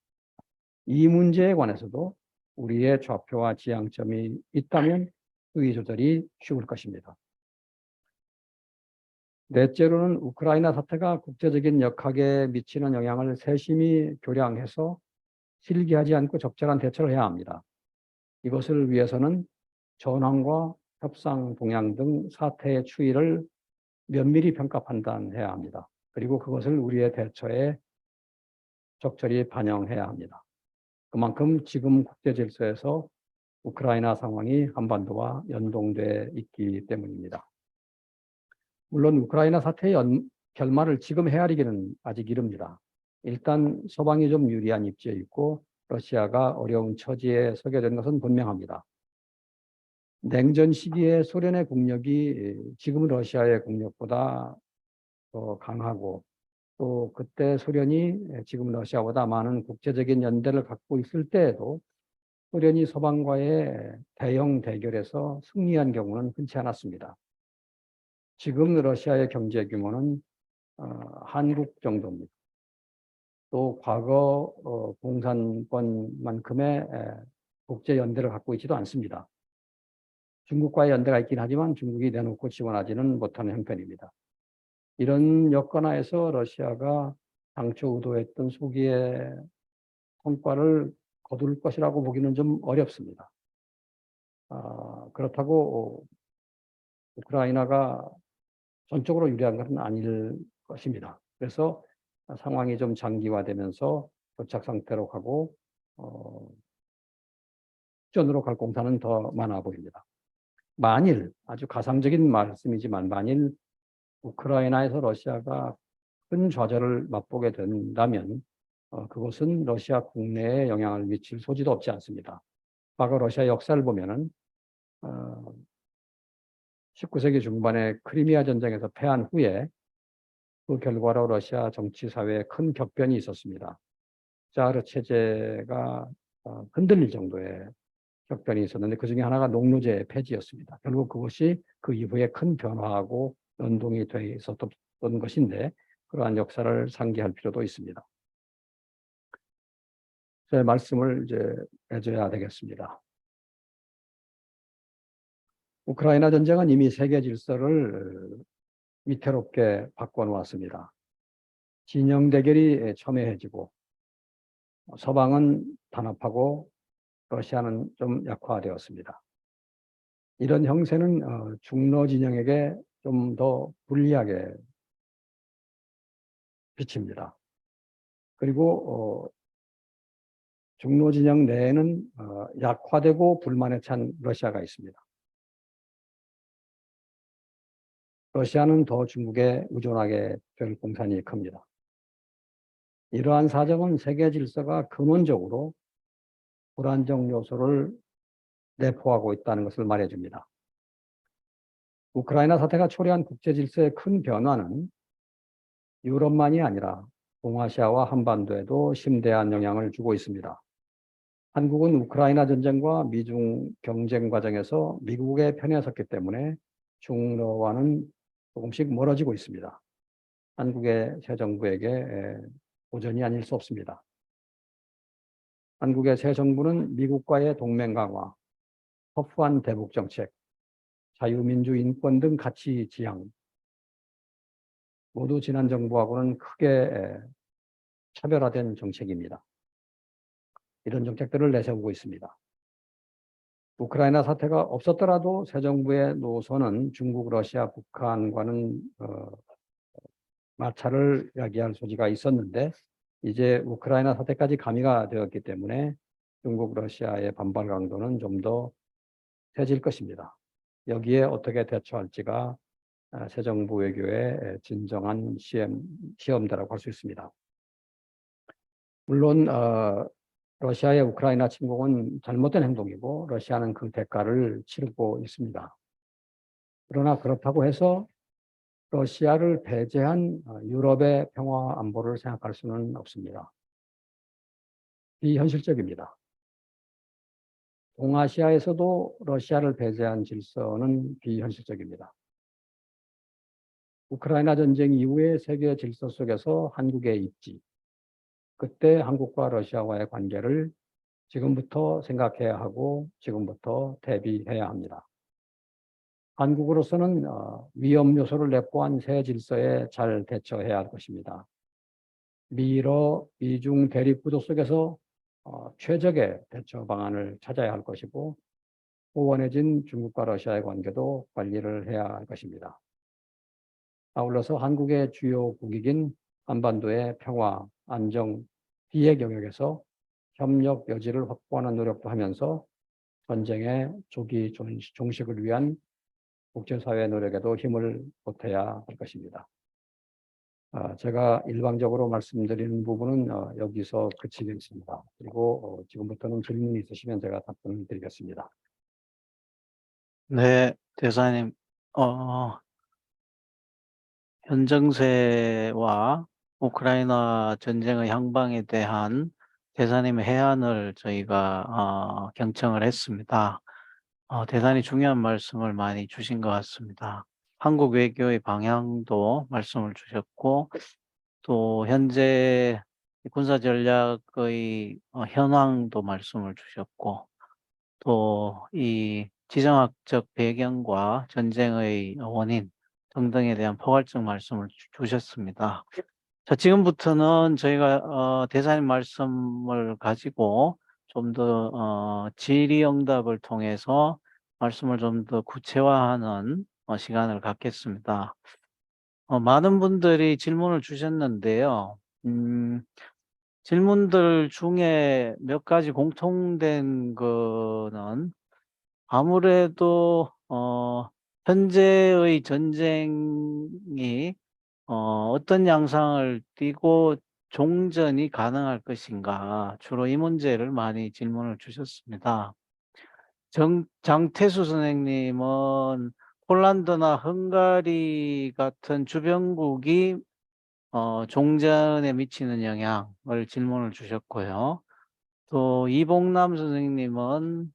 이 문제에 관해서도 우리의 좌표와 지향점이 있다면 수위 조절이 쉬울 것입니다. 넷째로는 우크라이나 사태가 국제적인 역학에 미치는 영향을 세심히 교량해서 실기하지 않고 적절한 대처를 해야 합니다. 이것을 위해서는 전황과 협상 동향 등 사태의 추이를 면밀히 평가 판단해야 합니다. 그리고 그것을 우리의 대처에 적절히 반영해야 합니다. 그만큼 지금 국제 질서에서 우크라이나 상황이 한반도와 연동돼 있기 때문입니다. 물론 우크라이나 사태의 결말을 지금 헤아리기는 아직 이릅니다. 일단 서방이 좀 유리한 입지에 있고 러시아가 어려운 처지에 서게 된 것은 분명합니다. 냉전 시기에 소련의 국력이 지금 러시아의 국력보다 더 강하고 또 그때 소련이 지금 러시아보다 많은 국제적인 연대를 갖고 있을 때에도 소련이 서방과의 대형 대결에서 승리한 경우는 흔치 않았습니다. 지금 러시아의 경제 규모는 한국 정도입니다. 또 과거 공산권만큼의 국제 연대를 갖고 있지도 않습니다. 중국과의 연대가 있긴 하지만 중국이 내놓고 지원하지는 못하는 형편입니다. 이런 여건하에서 러시아가 당초 의도했던 소기의 성과를 거둘 것이라고 보기는 좀 어렵습니다. 그렇다고 우크라이나가 전적으로 유리한 것은 아닐 것입니다. 그래서 상황이 좀 장기화되면서 교착 상태로 가고 전으로 갈 공산은 더 많아 보입니다. 만일, 아주 가상적인 말씀이지만 만일 우크라이나에서 러시아가 큰 좌절을 맛보게 된다면 그것은 러시아 국내에 영향을 미칠 소지도 없지 않습니다. 과거 러시아 역사를 보면은 19세기 중반에 크리미아 전쟁에서 패한 후에 그 결과로 러시아 정치 사회에 큰 격변이 있었습니다. 자르 체제가 흔들릴 정도의 격변이 있었는데 그 중에 하나가 농노제 폐지였습니다. 결국 그것이 그 이후에 큰 변화하고 연동이 돼 있었던 것인데 그러한 역사를 상기할 필요도 있습니다. 제 말씀을 이제 해줘야 되겠습니다. 우크라이나 전쟁은 이미 세계 질서를 위태롭게 바꿔놓았습니다. 진영 대결이 첨예해지고 서방은 단합하고 러시아는 좀 약화되었습니다. 이런 형세는 중러 진영에게 좀 더 불리하게 비칩니다. 그리고 중로 진영 내에는 약화되고 불만에 찬 러시아가 있습니다. 러시아는 더 중국에 의존하게 될 공산이 큽니다. 이러한 사정은 세계 질서가 근원적으로 불안정 요소를 내포하고 있다는 것을 말해줍니다. 우크라이나 사태가 초래한 국제 질서의 큰 변화는 유럽만이 아니라 동아시아와 한반도에도 심대한 영향을 주고 있습니다. 한국은 우크라이나 전쟁과 미중 경쟁 과정에서 미국의 편에 섰기 때문에 중러와는 조금씩 멀어지고 있습니다. 한국의 새 정부에게 도전이 아닐 수 없습니다. 한국의 새 정부는 미국과의 동맹 강화, 터프한 대북 정책, 자유민주 인권 등 가치 지향, 모두 지난 정부하고는 크게 차별화된 정책입니다. 이런 정책들을 내세우고 있습니다. 우크라이나 사태가 없었더라도 새 정부의 노선은 중국, 러시아, 북한과는 마찰을 야기할 소지가 있었는데 이제 우크라이나 사태까지 가미가 되었기 때문에 중국, 러시아의 반발 강도는 좀 더 세질 것입니다. 여기에 어떻게 대처할지가 새 정부 외교의 진정한 시험대라고 할 수 있습니다. 물론 러시아의 우크라이나 침공은 잘못된 행동이고 러시아는 그 대가를 치르고 있습니다. 그러나 그렇다고 해서 러시아를 배제한 유럽의 평화 안보를 생각할 수는 없습니다. 비현실적입니다. 동아시아에서도 러시아를 배제한 질서는 비현실적입니다. 우크라이나 전쟁 이후의 세계 질서 속에서 한국의 입지, 그때 한국과 러시아와의 관계를 지금부터 생각해야 하고 지금부터 대비해야 합니다. 한국으로서는 위험 요소를 내포한 새 질서에 잘 대처해야 할 것입니다. 미중 대립 구도 속에서 최적의 대처 방안을 찾아야 할 것이고 호원해진 중국과 러시아의 관계도 관리를 해야 할 것입니다. 아울러서 한국의 주요 국익인 한반도의 평화, 안정, 비핵 영역에서 협력 여지를 확보하는 노력도 하면서 전쟁의 조기 종식을 위한 국제사회 노력에도 힘을 보태야 할 것입니다. 제가 일방적으로 말씀드리는 부분은 여기서 그치겠습니다. 그리고 지금부터는 질문이 있으시면 제가 답변을 드리겠습니다. 네, 대사님, 현 정세와 우크라이나 전쟁의 향방에 대한 대사님의 해안을 저희가 경청을 했습니다. 대단히 중요한 말씀을 많이 주신 것 같습니다. 한국 외교의 방향도 말씀을 주셨고, 또 현재 군사 전략의 현황도 말씀을 주셨고, 또 이 지정학적 배경과 전쟁의 원인 등등에 대한 포괄적 말씀을 주셨습니다. 자, 지금부터는 저희가 대사님 말씀을 가지고 좀 더 질의응답을 통해서 말씀을 좀 더 구체화하는 시간을 갖겠습니다. 많은 분들이 질문을 주셨는데요. 질문들 중에 몇 가지 공통된 거는 아무래도 현재의 전쟁이 어떤 양상을 띠고 종전이 가능할 것인가, 주로 이 문제를 많이 질문을 주셨습니다. 장태수 선생님은 폴란드나 헝가리 같은 주변국이 종전에 미치는 영향을 질문을 주셨고요. 또 이봉남 선생님은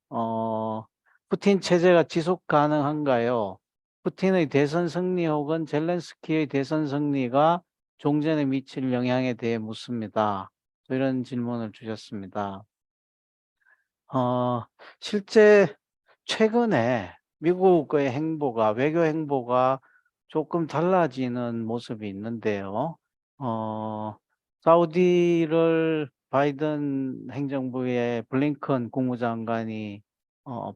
푸틴 체제가 지속 가능한가요? 푸틴의 대선 승리 혹은 젤렌스키의 대선 승리가 종전에 미칠 영향에 대해 묻습니다. 이런 질문을 주셨습니다. 실제 최근에 미국의 행보가, 외교 행보가 조금 달라지는 모습이 있는데요. 사우디를 바이든 행정부의 블링컨 국무장관이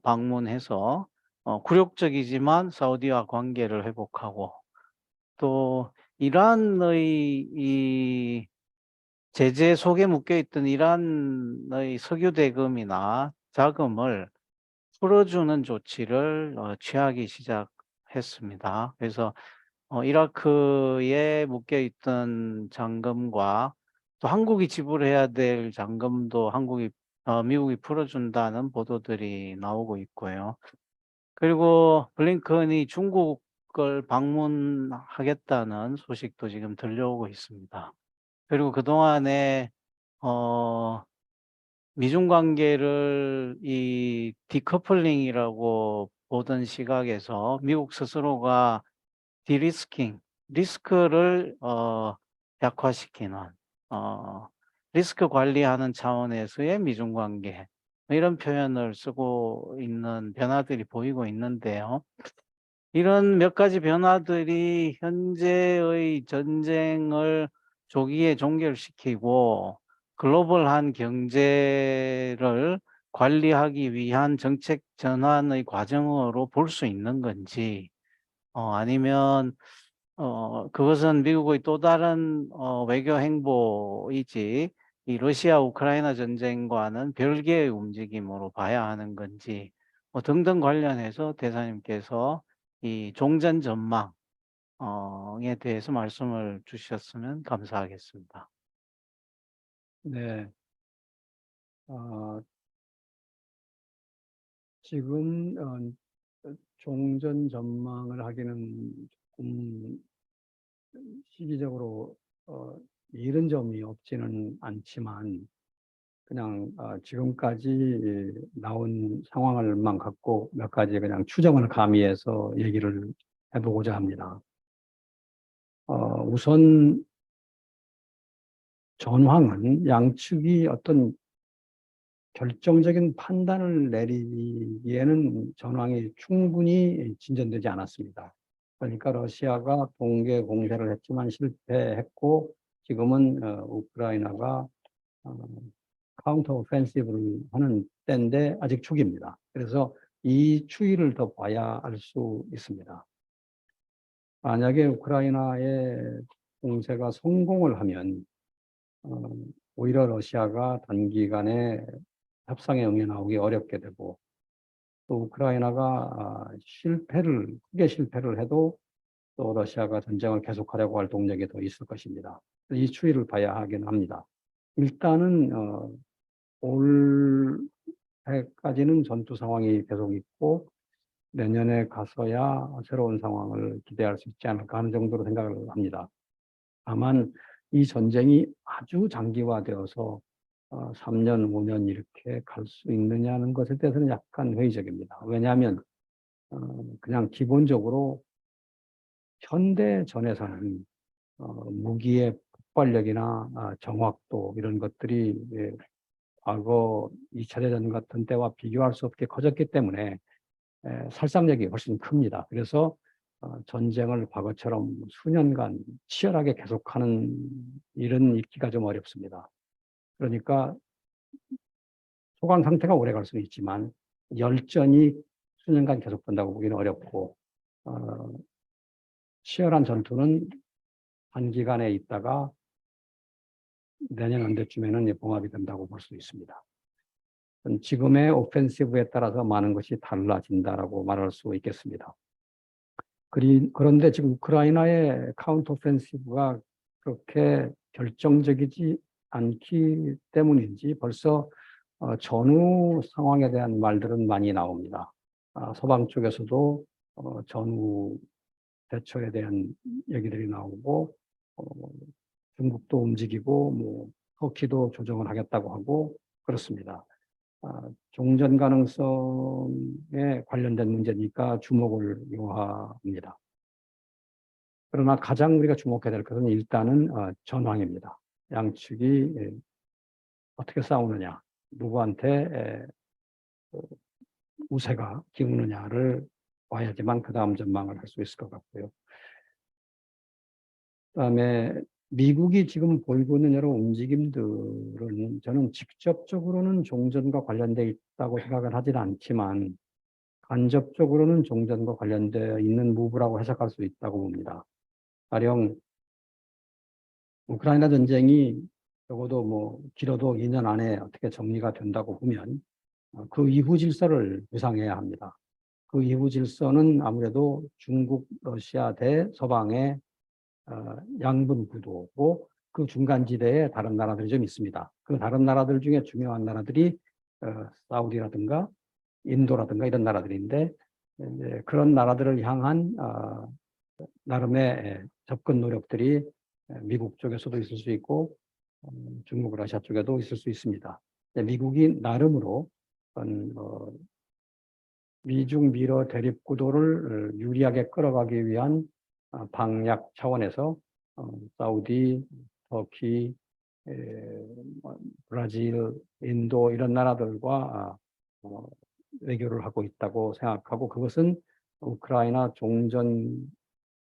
방문해서 굴욕적이지만 사우디와 관계를 회복하고 또 이란의 이 제재 속에 묶여 있던 이란의 석유 대금이나 자금을 풀어주는 조치를 취하기 시작했습니다. 그래서 이라크에 묶여 있던 잔금과 또 한국이 지불해야 될 잔금도 미국이 풀어준다는 보도들이 나오고 있고요. 그리고 블링컨이 중국을 방문하겠다는 소식도 지금 들려오고 있습니다. 그리고 그동안에 어 미중 관계를 이 디커플링이라고 보던 시각에서 미국 스스로가 디리스킹, 리스크를 약화시키는 어 리스크 관리하는 차원에서의 미중 관계, 이런 표현을 쓰고 있는 변화들이 보이고 있는데요. 이런 몇 가지 변화들이 현재의 전쟁을 조기에 종결시키고 글로벌한 경제를 관리하기 위한 정책 전환의 과정으로 볼 수 있는 건지, 아니면 그것은 미국의 또 다른 외교 행보이지 이 러시아 우크라이나 전쟁과는 별개의 움직임으로 봐야 하는 건지, 등등 관련해서 대사님께서 이 종전 전망 에 대해서 말씀을 주셨으면 감사하겠습니다. 네. 어, 지금 종전 전망을 하기는 조금 시기적으로 이른 점이 없지는 않지만 그냥 지금까지 나온 상황을만 갖고 몇 가지 그냥 추정을 가미해서 얘기를 해보고자 합니다. 우선 전황은 양측이 어떤 결정적인 판단을 내리기에는 전황이 충분히 진전되지 않았습니다. 그러니까 러시아가 동계 공세를 했지만 실패했고 지금은 우크라이나가 카운터 오펜시브를 하는 때인데 아직 초기입니다. 그래서 이 추이를 더 봐야 알 수 있습니다. 만약에 우크라이나의 공세가 성공을 하면 어, 오히려 러시아가 단기간에 협상에 응해 나오기 어렵게 되고 또 우크라이나가 크게 실패를 해도 또 러시아가 전쟁을 계속하려고 할 동력이 더 있을 것입니다. 이 추이를 봐야 하긴 합니다. 일단은 올해까지는 전투 상황이 계속 있고 내년에 가서야 새로운 상황을 기대할 수 있지 않을까 하는 정도로 생각을 합니다. 다만 이 전쟁이 아주 장기화되어서 3년, 5년 이렇게 갈 수 있느냐는 것에 대해서는 약간 회의적입니다. 왜냐하면 그냥 기본적으로 현대전에서는 무기의 폭발력이나 정확도 이런 것들이 과거 2차 대전 같은 때와 비교할 수 없게 커졌기 때문에 살상력이 훨씬 큽니다. 그래서 전쟁을 과거처럼 수년간 치열하게 계속하는 일은 있기가 좀 어렵습니다. 그러니까 소강 상태가 오래 갈 수는 있지만 열전이 수년간 계속된다고 보기는 어렵고 치열한 전투는 단기간에 있다가 내년 언제쯤에는 봉합이 된다고 볼 수 있습니다. 지금의 오펜시브에 따라서 많은 것이 달라진다라고 말할 수 있겠습니다. 그런데 지금 우크라이나의 카운터 오펜시브가 그렇게 결정적이지 않기 때문인지 벌써 전후 상황에 대한 말들은 많이 나옵니다. 서방 쪽에서도 전후 대처에 대한 얘기들이 나오고 중국도 움직이고 뭐 터키도 조정을 하겠다고 하고 그렇습니다. 종전 가능성에 관련된 문제니까 주목을 요합니다. 그러나 가장 우리가 주목해야 될 것은 일단은 전황입니다. 양측이 어떻게 싸우느냐, 누구한테 우세가 기우느냐를 봐야지만 그 다음 전망을 할 수 있을 것 같고요. 그다음에 미국이 지금 보이고 있는 여러 움직임들은 저는 직접적으로는 종전과 관련돼 있다고 생각을 하지는 않지만 간접적으로는 종전과 관련되어 있는 무브라고 해석할 수 있다고 봅니다. 가령 우크라이나 전쟁이 적어도 뭐 길어도 2년 안에 어떻게 정리가 된다고 보면 그 이후 질서를 구상해야 합니다. 그 이후 질서는 아무래도 중국, 러시아 대 서방의 양분 구도고 그 중간 지대에 다른 나라들이 좀 있습니다. 그 다른 나라들 중에 중요한 나라들이 사우디라든가 인도라든가 이런 나라들인데 그런 나라들을 향한 나름의 접근 노력들이 미국 쪽에서도 있을 수 있고 중국, 러시아 쪽에도 있을 수 있습니다. 미국이 나름으로 미중 미러 대립 구도를 유리하게 끌어가기 위한 방약 차원에서 사우디, 터키, 브라질, 인도 이런 나라들과 외교를 하고 있다고 생각하고 그것은 우크라이나 종전을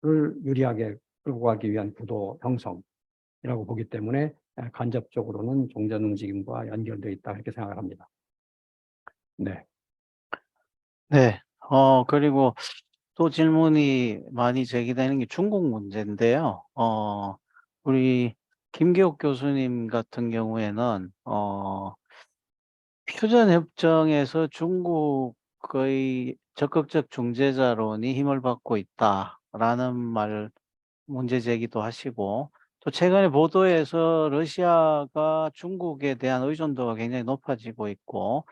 유리하게 끌고 가기 위한 구도 형성이라고 보기 때문에 간접적으로는 종전 움직임과 연결되어 있다 이렇게 생각을 합니다. 네. 네. 그리고 또 질문이 많이 제기되는 게 중국 문제인데요. 우리 김기옥 교수님 같은 경우에는 휴전 협정에서 중국의 적극적 중재자론이 힘을 받고 있다라는 말 문제 제기도 하시고 또 최근에 보도에서 러시아가 중국에 대한 의존도가 굉장히 높아지고 있고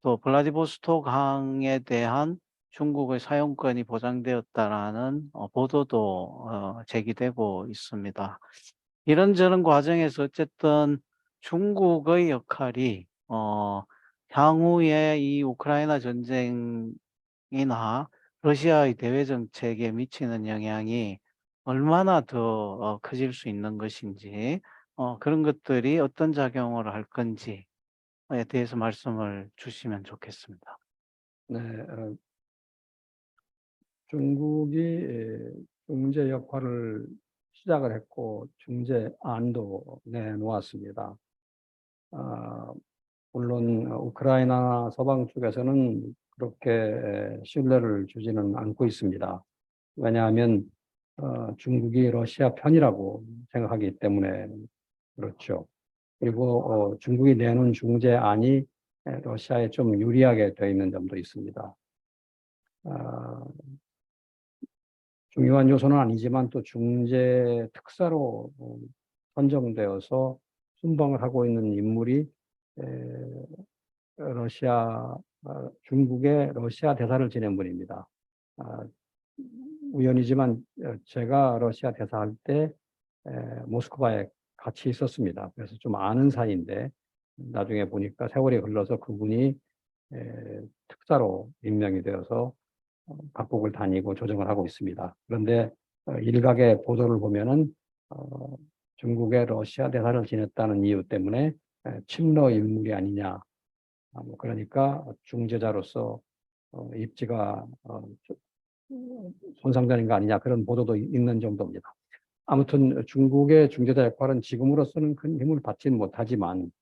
또 블라디보스토크 항에 대한 중국의 사용권이 보장되었다라는 보도도 제기되고 있습니다. 이런저런 과정에서 어쨌든 중국의 역할이 향후에 이 우크라이나 전쟁이나 러시아의 대외 정책에 미치는 영향이 얼마나 더 커질 수 있는 것인지 그런 것들이 어떤 작용을 할 건지에 대해서 말씀을 주시면 좋겠습니다. 네, 중국이 중재 역할을 시작을 했고 중재안도 내놓았습니다. 물론 우크라이나 서방 쪽에서는 그렇게 신뢰를 주지는 않고 있습니다. 왜냐하면 중국이 러시아 편이라고 생각하기 때문에 그렇죠. 그리고 중국이 내놓은 중재안이 러시아에 좀 유리하게 되어 있는 점도 있습니다. 중요한 요소는 아니지만 또 중재 특사로 선정되어서 순방을 하고 있는 인물이 중국의 러시아 대사를 지낸 분입니다. 아, 우연이지만 제가 러시아 대사할 때 모스크바에 같이 있었습니다. 그래서 좀 아는 사이인데 나중에 보니까 세월이 흘러서 그분이 특사로 임명이 되어서 각국을 다니고 조정을 하고 있습니다. 그런데 일각의 보도를 보면은 중국의 러시아 대사를 지냈다는 이유 때문에 친러 인물이 아니냐. 뭐 그러니까 중재자로서 입지가 손상되는 거 아니냐 그런 보도도 있는 정도입니다. 아무튼 중국의 중재자 역할은 지금으로서는 큰 힘을 받지는 못하지만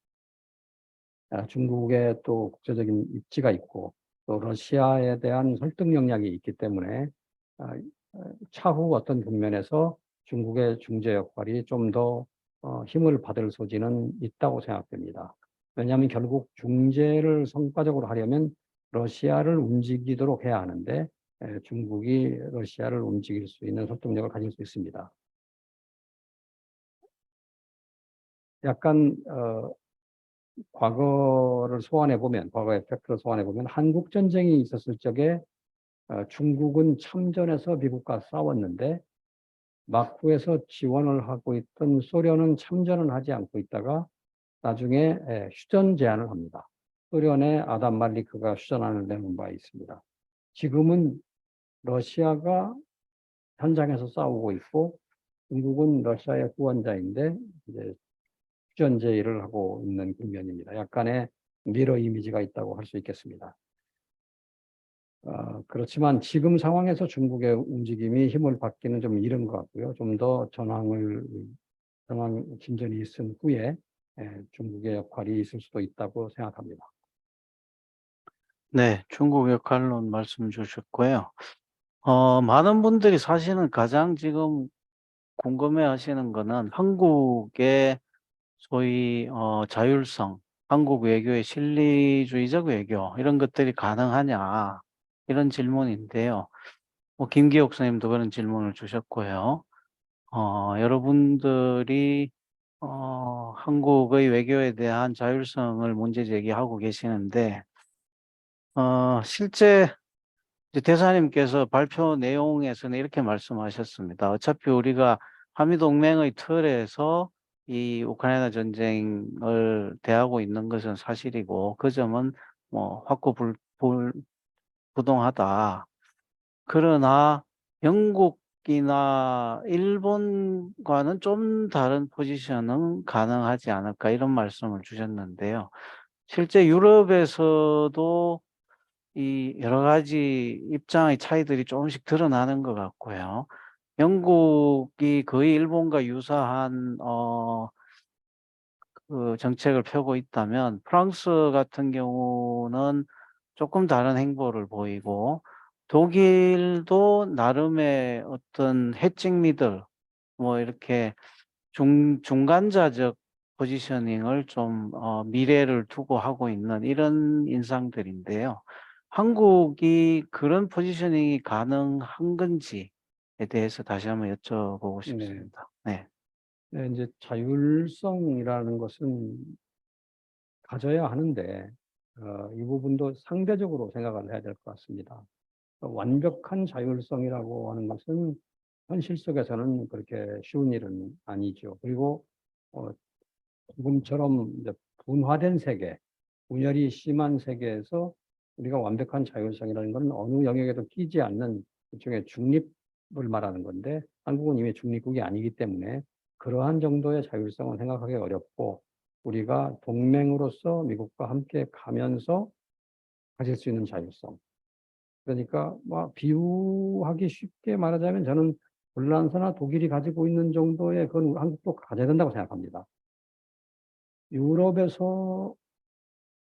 중국의 또 국제적인 입지가 있고 또 러시아에 대한 설득 역량이 있기 때문에 차후 어떤 국면에서 중국의 중재 역할이 좀 더 힘을 받을 소지는 있다고 생각됩니다. 왜냐하면 결국 중재를 성과적으로 하려면 러시아를 움직이도록 해야 하는데 중국이 러시아를 움직일 수 있는 설득력을 가질 수 있습니다. 약간 과거를 소환해 보면, 과거의 팩트를 소환해 보면 한국 전쟁이 있었을 적에 중국은 참전해서 미국과 싸웠는데 막후에서 지원을 하고 있던 소련은 참전은 하지 않고 있다가 나중에 휴전 제안을 합니다. 소련의 아담 말리크가 휴전안을 내놓은 바 있습니다. 지금은 러시아가 현장에서 싸우고 있고 중국은 러시아의 후원자인데 이제 휴전 제의를 하고 있는 국면입니다. 약간의 미러 이미지가 있다고 할 수 있겠습니다. 그렇지만 지금 상황에서 중국의 움직임이 힘을 받기는 좀 이른 것 같고요. 좀 더 전황 진전이 있은 후에 중국의 역할이 있을 수도 있다고 생각합니다. 네. 중국 역할론 말씀 주셨고요. 많은 분들이 사실은 가장 지금 궁금해하시는 거는 한국의 소위 자율성, 한국 외교의 실리주의적 외교 이런 것들이 가능하냐 이런 질문인데요. 김기옥 선생님도 그런 질문을 주셨고요. 여러분들이 한국의 외교에 대한 자율성을 문제 제기하고 계시는데 실제 이제 대사님께서 발표 내용에서는 이렇게 말씀하셨습니다. "어차피 우리가 한미 동맹의 틀에서 이 우크라이나 전쟁을 대하고 있는 것은 사실이고 그 점은 확고불동하다. 그러나 영국이나 일본과는 좀 다른 포지션은 가능하지 않을까." 이런 말씀을 주셨는데요. 실제 유럽에서도 이 여러 가지 입장의 차이들이 조금씩 드러나는 것 같고요. 영국이 거의 일본과 유사한 그 정책을 펴고 있다면 프랑스 같은 경우는 조금 다른 행보를 보이고 독일도 나름의 어떤 해칭 미들 이렇게 중간자적 포지셔닝을 좀 미래를 두고 하고 있는 이런 인상들인데요. 한국이 그런 포지셔닝이 가능한 건지에 대해서 다시 한번 여쭤보고 네. 싶습니다. 네. 네, 이제 자율성이라는 것은 가져야 하는데 이 부분도 상대적으로 생각을 해야 될 것 같습니다. 완벽한 자율성이라고 하는 것은 현실 속에서는 그렇게 쉬운 일은 아니죠. 그리고 어, 지금처럼 이제 분화된 세계, 분열이 심한 세계에서 우리가 완벽한 자율성이라는 것은 어느 영역에도 끼지 않는 일종의 중립을 말하는 건데 한국은 이미 중립국이 아니기 때문에 그러한 정도의 자율성은 생각하기 어렵고 우리가 동맹으로서 미국과 함께 가면서 가질 수 있는 자율성. 그러니까 뭐 비유하기 쉽게 말하자면 저는 폴란드나 독일이 가지고 있는 정도의 그건 한국도 가져야 된다고 생각합니다. 유럽에서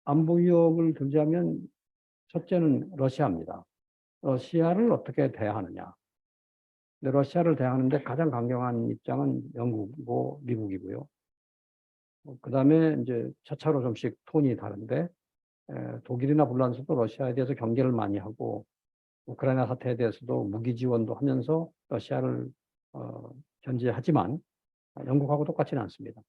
안보 위협을 들자면 첫째는 러시아입니다. 러시아를 어떻게 대하느냐. 근데 러시아를 대하는데 가장 강경한 입장은 영국이고 미국이고요. 그다음에 이제 차차로 좀씩 톤이 다른데 독일이나 폴란드도 러시아에 대해서 경계를 많이 하고 우크라이나 사태에 대해서도 무기 지원도 하면서 러시아를 어, 견제하지만 영국하고 똑같지는 않습니다.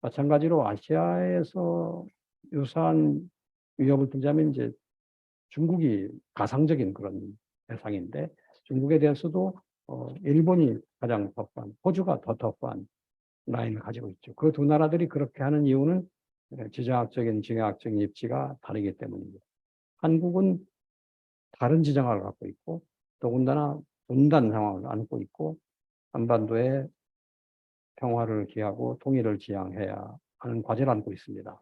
마찬가지로 아시아에서 유사한 위협을 들자면 이제 중국이 가상적인 그런 대상인데 중국에 대해서도 일본이 가장 터프한, 호주가 더 터프한 라인을 가지고 있죠. 그 두 나라들이 그렇게 하는 이유는 지정학적인, 지정학적인 입지가 다르기 때문입니다. 한국은 다른 지정학을 갖고 있고 더군다나 분단 상황을 안고 있고 한반도에 평화를 기하고 통일을 지향해야 하는 과제를 안고 있습니다.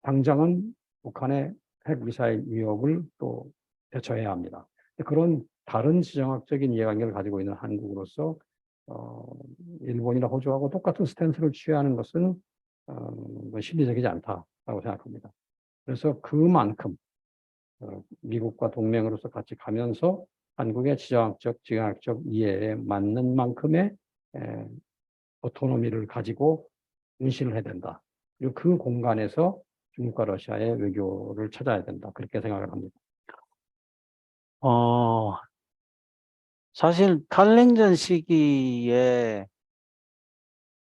당장은 북한의 핵미사일 위협을 또 대처해야 합니다. 그런 다른 지정학적인 이해관계를 가지고 있는 한국으로서 어, 일본이나 호주하고 똑같은 스탠스를 취하는 것은 실리적이지 않다라고 생각합니다. 그래서 그만큼 미국과 동맹으로서 같이 가면서 한국의 지정학적, 지정학적 이해에 맞는 만큼의 에, 오토노미를 가지고 운신을 해야 된다. 그리고 그 공간에서 중국과 러시아의 외교를 찾아야 된다. 그렇게 생각을 합니다. 어 사실 탈냉전 시기에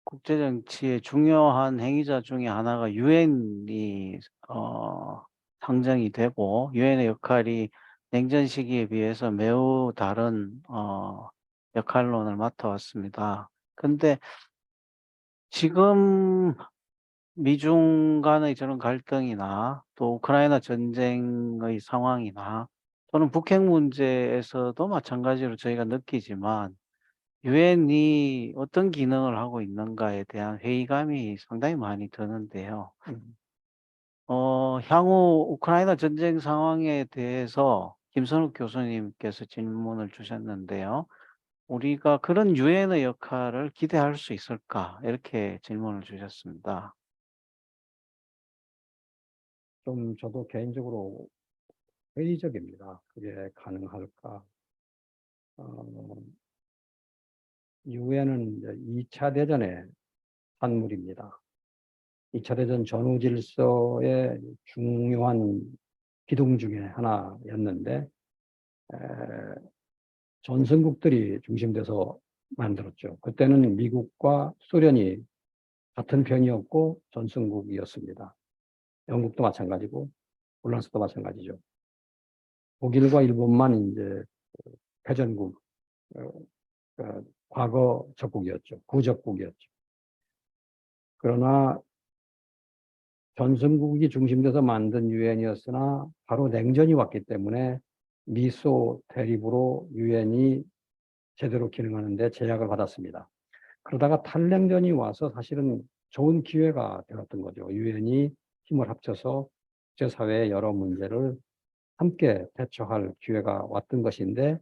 국제 정치의 중요한 행위자 중에 하나가 유엔이 상정이 되고 유엔의 역할이 냉전 시기에 비해서 매우 다른 역할론을 맡아왔습니다. 근데 지금 미중 간의 저런 갈등이나 또 우크라이나 전쟁의 상황이나 또는 북핵 문제에서도 마찬가지로 저희가 느끼지만 유엔이 어떤 기능을 하고 있는가에 대한 회의감이 상당히 많이 드는데요. 음. 향후 우크라이나 전쟁 상황에 대해서 김선욱 교수님께서 질문을 주셨는데요. "우리가 그런 유엔의 역할을 기대할 수 있을까?" 이렇게 질문을 주셨습니다. 좀 저도 개인적으로 회의적입니다. 그게 가능할까? 유엔은 2차 대전의 산물입니다. 2차 대전 전후 질서의 중요한 기둥 중에 하나였는데 에, 전선국들이 중심돼서 만들었죠. 그때는 미국과 소련이 같은 편이었고 전선국이었습니다. 영국도 마찬가지고 폴란드도 마찬가지죠. 독일과 일본만 이제 패전국, 어, 과거 적국이었죠. 구적국이었죠. 그러나 전선국이 중심돼서 만든 유엔이었으나 바로 냉전이 왔기 때문에 미소 대립으로 유엔이 제대로 기능하는데 제약을 받았습니다. 그러다가 탈냉전이 와서 사실은 좋은 기회가 되었던 거죠. 유엔이 힘을 합쳐서 국제사회의 여러 문제를 함께 대처할 기회가 왔던 것인데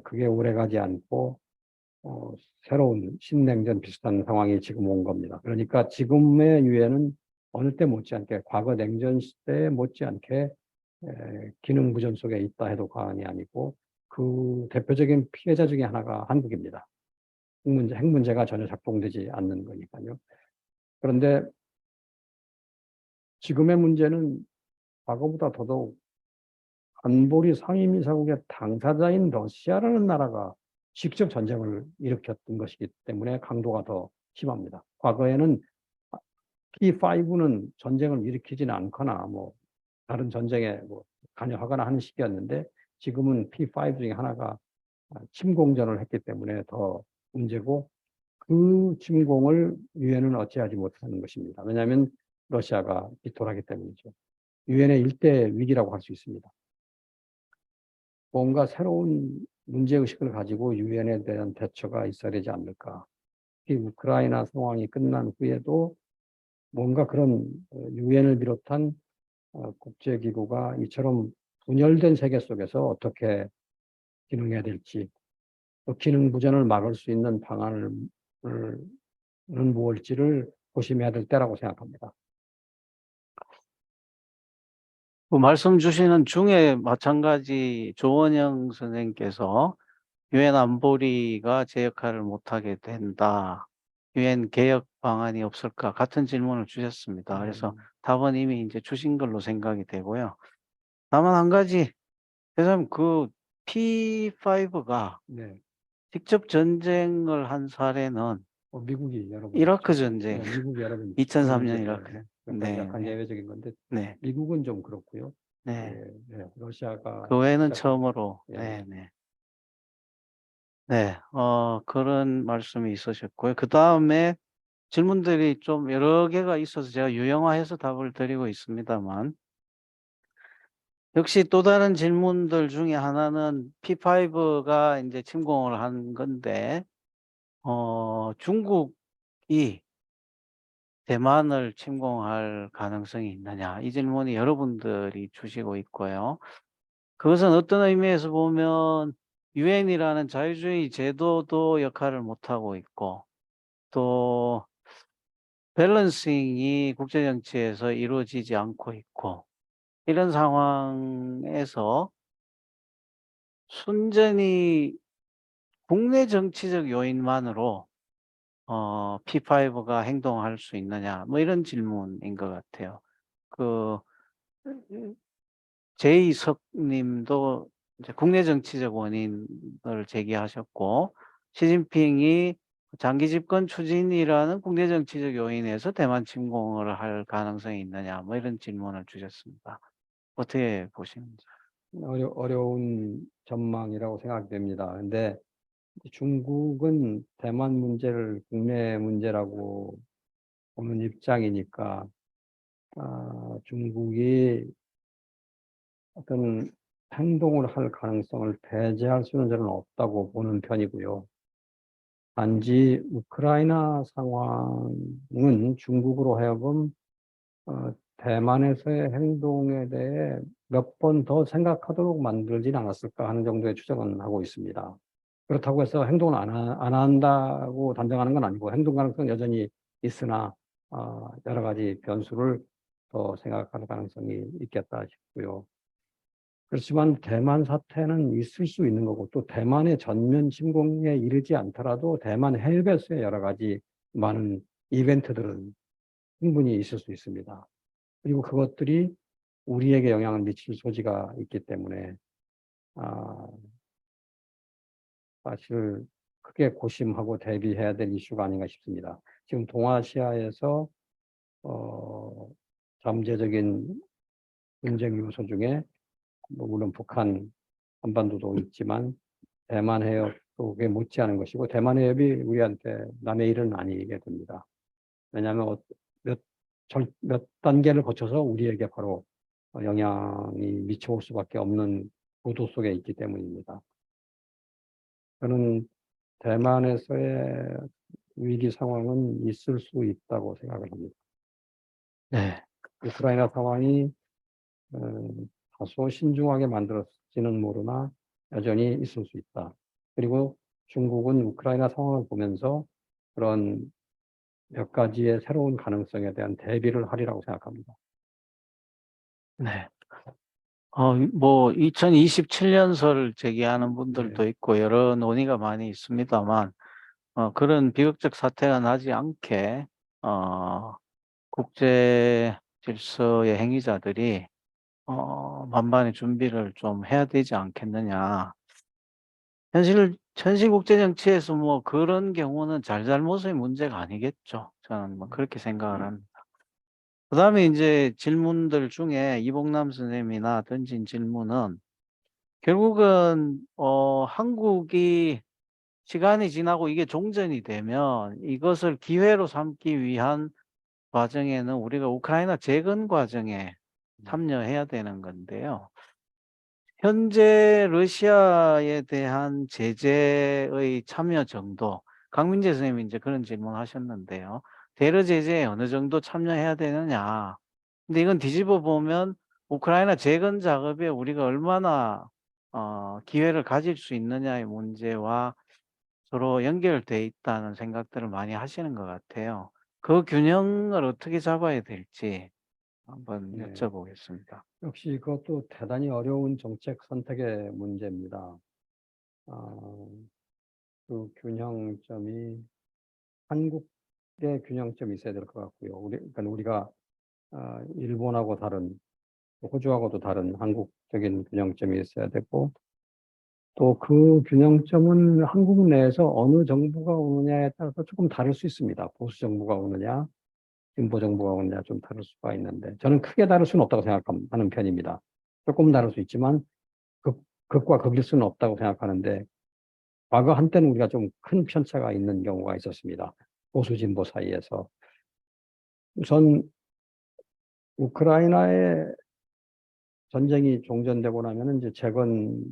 그게 오래가지 않고 새로운 신냉전 비슷한 상황이 지금 온 겁니다. 그러니까 지금의 유엔은 어느 때 못지않게 과거 냉전 시대에 못지않게 기능 부전 속에 있다 해도 과언이 아니고 그 대표적인 피해자 중에 하나가 한국입니다. 핵 문제가 전혀 작동되지 않는 거니까요. 그런데 지금의 문제는 과거보다 더더욱 안보리 상임이사국의 당사자인 러시아라는 나라가 직접 전쟁을 일으켰던 것이기 때문에 강도가 더 심합니다. 과거에는 P5는 전쟁을 일으키지는 않거나 뭐 다른 전쟁에 뭐 관여하거나 하는 시기였는데 지금은 P5 중에 하나가 침공전을 했기 때문에 더 문제고 그 침공을 유엔은 어찌하지 못하는 것입니다. 왜냐하면 러시아가 비토하기 때문이죠. 유엔의 일대 위기라고 할 수 있습니다. 뭔가 새로운 문제의식을 가지고 유엔에 대한 대처가 있어야 되지 않을까. 이 우크라이나 상황이 끝난 후에도 뭔가 그런 유엔을 비롯한 국제기구가 이처럼 분열된 세계 속에서 어떻게 기능해야 될지, 또 기능 부전을 막을 수 있는 방안을 무엇일지를 고심해야 될 때라고 생각합니다. 그 말씀 주시는 중에 마찬가지 조원영 선생님께서 유엔 안보리가 제 역할을 못하게 된다. 유엔 개혁 방안이 없을까? 같은 질문을 주셨습니다. 그래서 답은 이미 이제 주신 걸로 생각이 되고요. 다만 한 가지, 대장님 그 P5가 네. 직접 전쟁을 한 사례는 미국이 여러 번 이라크 했죠. 전쟁, 네, 미국이 여러 번 2003년 미국이 이라크. 몇번 네, 약간 네, 예외적인 건데 네, 미국은 좀 그렇고요. 네. 예, 네, 러시아가 그 외에는 시작한 처음으로, 예, 네, 네. 네, 그런 말씀이 있으셨고요. 그 다음에 질문들이 좀 여러 개가 있어서 제가 유형화해서 답을 드리고 있습니다만, 역시 또 다른 질문들 중에 하나는 P5가 이제 침공을 한 건데, 중국이 대만을 침공할 가능성이 있느냐? 이 질문이 여러분들이 주시고 있고요. 그것은 어떤 의미에서 보면 유엔이라는 자유주의 제도도 역할을 못하고 있고, 또 밸런싱이 국제 정치에서 이루어지지 않고 있고, 이런 상황에서 순전히 국내 정치적 요인만으로 P5가 행동할 수 있느냐, 뭐 이런 질문인 것 같아요. 그 제이석 님도 이제 국내 정치적 원인을 제기하셨고, 시진핑이 장기 집권 추진이라는 국내 정치적 요인에서 대만 침공을 할 가능성이 있느냐, 뭐 이런 질문을 주셨습니다. 어떻게 보시는지. 어려운 전망이라고 생각됩니다. 근데 중국은 대만 문제를 국내 문제라고 보는 입장이니까 중국이 어떤 행동을 할 가능성을 배제할 수는 저는 없다고 보는 편이고요. 단지 우크라이나 상황은 중국으로 하여금 대만에서의 행동에 대해 몇 번 더 생각하도록 만들진 않았을까 하는 정도의 추정은 하고 있습니다. 그렇다고 해서 행동을 안 한다고 단정하는 건 아니고 행동 가능성은 여전히 있으나 여러 가지 변수를 더 생각할 가능성이 있겠다 싶고요. 그렇지만 대만 사태는 있을 수 있는 거고 또 대만의 전면 침공에 이르지 않더라도 대만 헬베스의 여러 가지 많은 이벤트들은 충분히 있을 수 있습니다. 그리고 그것들이 우리에게 영향을 미칠 소지가 있기 때문에 아, 사실 크게 고심하고 대비해야 될 이슈가 아닌가 싶습니다. 지금 동아시아에서 어, 잠재적인 분쟁 요소 중에 뭐 물론 북한, 한반도도 있지만 대만 해협도 그게 못지않은 것이고 대만 해협이 우리한테 남의 일은 아니게 됩니다. 왜냐하면 몇, 몇 단계를 거쳐서 우리에게 바로 영향이 미쳐올 수밖에 없는 구도 속에 있기 때문입니다. 저는 대만에서의 위기 상황은 있을 수 있다고 생각을 합니다. 네. 우크라이나 상황이 어, 다소 신중하게 만들어질지는 모르나 여전히 있을 수 있다. 그리고 중국은 우크라이나 상황을 보면서 그런 몇 가지의 새로운 가능성에 대한 대비를 하리라고 생각합니다. 네. 뭐 2027년설을 제기하는 분들도 네, 있고 여러 논의가 많이 있습니다만 그런 비극적 사태가 나지 않게 국제 질서의 행위자들이 만반의 준비를 좀 해야 되지 않겠느냐. 현실 국제 정치에서 뭐 그런 경우는 잘잘못의 문제가 아니겠죠. 저는 뭐 그렇게 생각을 합니다. 그다음에 이제 질문들 중에 이복남 선생님이나 던진 질문은 결국은 한국이 시간이 지나고 이게 종전이 되면 이것을 기회로 삼기 위한 과정에는 우리가 우크라이나 재건 과정에 참여해야 되는 건데요. 현재 러시아에 대한 제재의 참여 정도, 강민재 선생님이 이제 그런 질문하셨는데요. 대러 제재에 어느 정도 참여해야 되느냐. 근데 이건 뒤집어 보면 우크라이나 재건 작업에 우리가 얼마나 기회를 가질 수 있느냐의 문제와 서로 연결돼 있다는 생각들을 많이 하시는 것 같아요. 그 균형을 어떻게 잡아야 될지 한번 네. 여쭤보겠습니다. 역시 그것도 대단히 어려운 정책 선택의 문제입니다. 그 균형점이 한국의 균형점이 있어야 될 것 같고요. 그러니까 우리가 일본하고 다른, 호주하고도 다른 한국적인 균형점이 있어야 되고, 또 그 균형점은 한국 내에서 어느 정부가 오느냐에 따라서 조금 다를 수 있습니다. 보수 정부가 오느냐, 진보 정부가 오느냐 좀 다를 수가 있는데, 저는 크게 다를 수는 없다고 생각하는 편입니다. 조금 다를 수 있지만, 극과 극일 수는 없다고 생각하는데, 과거 한때는 우리가 좀 큰 편차가 있는 경우가 있었습니다. 보수 진보 사이에서. 우선 우크라이나의 전쟁이 종전되고 나면은 이제 재건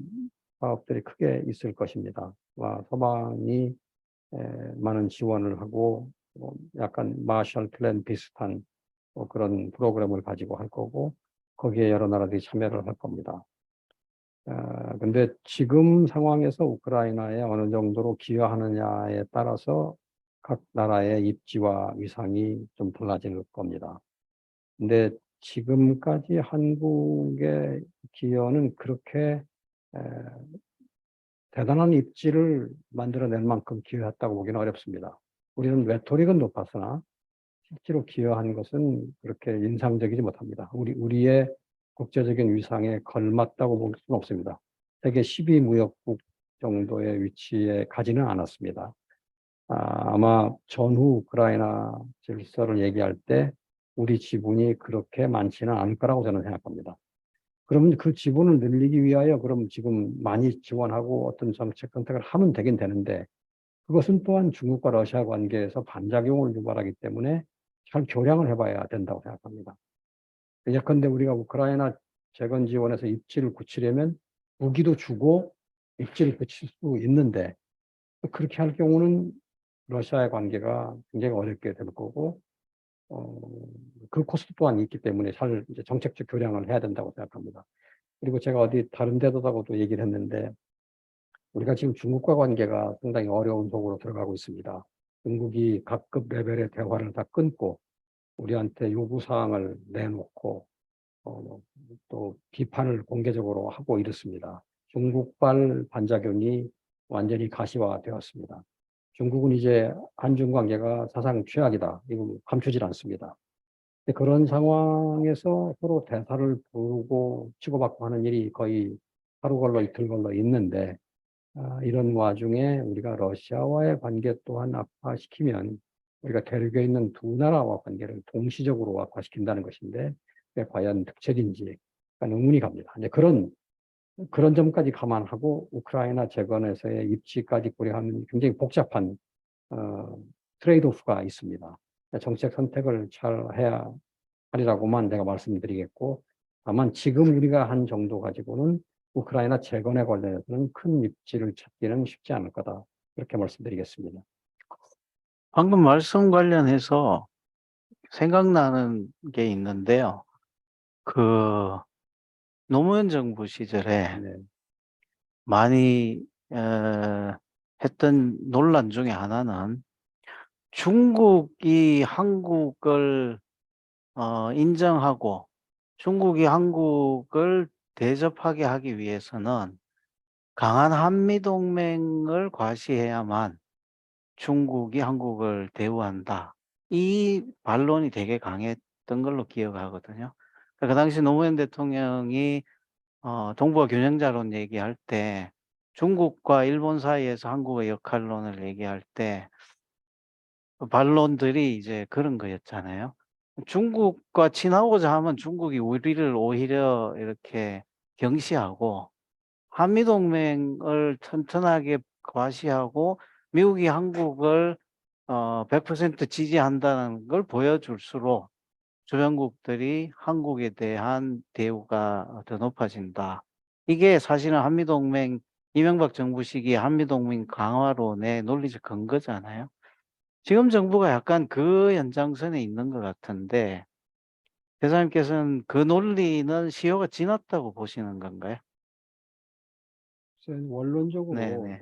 사업들이 크게 있을 것입니다. 서방이 많은 지원을 하고 약간 마셜 플랜 비슷한 그런 프로그램을 가지고 할 거고 거기에 여러 나라들이 참여를 할 겁니다. 근데 지금 상황에서 우크라이나에 어느 정도로 기여하느냐에 따라서 각 나라의 입지와 위상이 좀 달라질 겁니다. 근데 지금까지 한국의 기여는 그렇게 에, 대단한 입지를 만들어낼 만큼 기여했다고 보기는 어렵습니다. 우리는 레토릭은 높았으나 실제로 기여한 것은 그렇게 인상적이지 못합니다. 우리의 국제적인 위상에 걸맞다고 볼 수는 없습니다. 세계 12 무역국 정도의 위치에 가지는 않았습니다. 아마 전후 우크라이나 질서를 얘기할 때 우리 지분이 그렇게 많지는 않을 거라고 저는 생각합니다. 그러면 그 지분을 늘리기 위하여 그럼 지금 많이 지원하고 어떤 정책 선택을 하면 되긴 되는데 그것은 또한 중국과 러시아 관계에서 반작용을 유발하기 때문에 잘 교량을 해봐야 된다고 생각합니다. 예컨대 우리가 우크라이나 재건 지원에서 입지를 굳히려면 무기도 주고 입지를 굳힐 수 있는데 그렇게 할 경우는 러시아의 관계가 굉장히 어렵게 될 거고 어, 그 코스트 또한 있기 때문에 잘 이제 정책적 교량을 해야 된다고 생각합니다. 그리고 제가 어디 다른 데도다고도 얘기를 했는데 우리가 지금 중국과 관계가 상당히 어려운 속으로 들어가고 있습니다. 중국이 각급 레벨의 대화를 다 끊고 우리한테 요구사항을 내놓고 또 비판을 공개적으로 하고 이렇습니다. 중국발 반작용이 완전히 가시화되었습니다. 중국은 이제 한중 관계가 사상 최악이다. 이거 감추질 않습니다. 그런 상황에서 서로 대사를 부르고 치고받고 하는 일이 거의 하루 걸러 이틀 걸러 있는데 이런 와중에 우리가 러시아와의 관계 또한 악화시키면 우리가 대륙에 있는 두 나라와 관계를 동시적으로 악화시킨다는 것인데 그게 과연 득책인지 약간 의문이 갑니다. 이제 그런 점까지 감안하고 우크라이나 재건에서의 입지까지 고려하면 굉장히 복잡한 어, 트레이드오프가 있습니다. 정책 선택을 잘 해야 하리라고만 내가 말씀드리겠고, 다만 지금 우리가 한 정도 가지고는 우크라이나 재건에 관련해서는 큰 입지를 찾기는 쉽지 않을 거다. 그렇게 말씀드리겠습니다. 방금 말씀 관련해서 생각나는 게 있는데요. 그 노무현 정부 시절에 네, 많이 했던 논란 중에 하나는 중국이 한국을 인정하고 중국이 한국을 대접하게 하기 위해서는 강한 한미동맹을 과시해야만 중국이 한국을 대우한다. 이 반론이 되게 강했던 걸로 기억하거든요. 그 당시 노무현 대통령이 동북아 균형자론 얘기할 때 중국과 일본 사이에서 한국의 역할론을 얘기할 때 그 반론들이 이제 그런 거였잖아요. 중국과 친하고자 하면 중국이 우리를 오히려 이렇게 경시하고 한미동맹을 튼튼하게 과시하고 미국이 한국을 100% 지지한다는 걸 보여줄수록 주변국들이 한국에 대한 대우가 더 높아진다. 이게 사실은 한미동맹 이명박 정부 시기에 한미동맹 강화론의 논리적 근거잖아요. 지금 정부가 약간 그 연장선에 있는 것 같은데 대사님께서는 그 논리는 시효가 지났다고 보시는 건가요? 원론적으로 네네.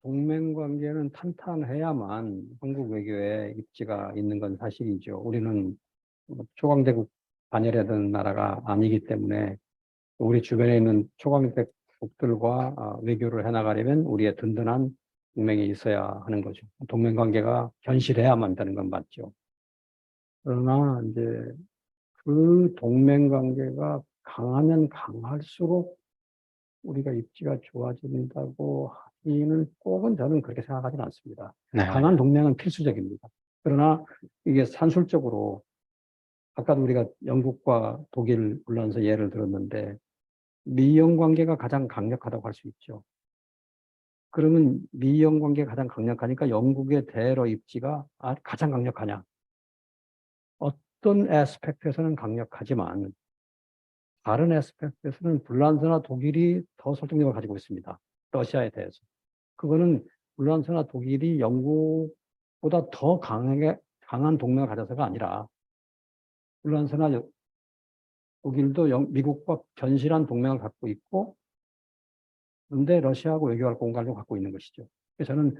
동맹 관계는 탄탄해야만 한국 외교에 입지가 있는 건 사실이죠. 우리는 초강대국 반열하던 나라가 아니기 때문에 우리 주변에 있는 초강대국들과 외교를 해나가려면 우리의 든든한 동맹이 있어야 하는 거죠. 동맹 관계가 견실해야만 되는 건 맞죠. 그러나 이제 그 동맹 관계가 강하면 강할수록 우리가 입지가 좋아진다고 하기는 꼭은 저는 그렇게 생각하지는 않습니다. 네. 강한 동맹은 필수적입니다. 그러나 이게 산술적으로 아까도 우리가 영국과 독일 불러서 예를 들었는데 미영 관계가 가장 강력하다고 할 수 있죠. 그러면 미영 관계가 가장 강력하니까 영국의 대러 입지가 가장 강력하냐? 어떤 에스펙트에서는 강력하지만 다른 에스펙트에서는 불란서나 독일이 더 설득력을 가지고 있습니다. 러시아에 대해서. 그거는 불란서나 독일이 영국보다 더 강한 동맹을 가져서가 아니라 불란서나 독일도 미국과 견실한 동맹을 갖고 있고 그런데 러시아하고 외교할 공간을 갖고 있는 것이죠. 그래서 저는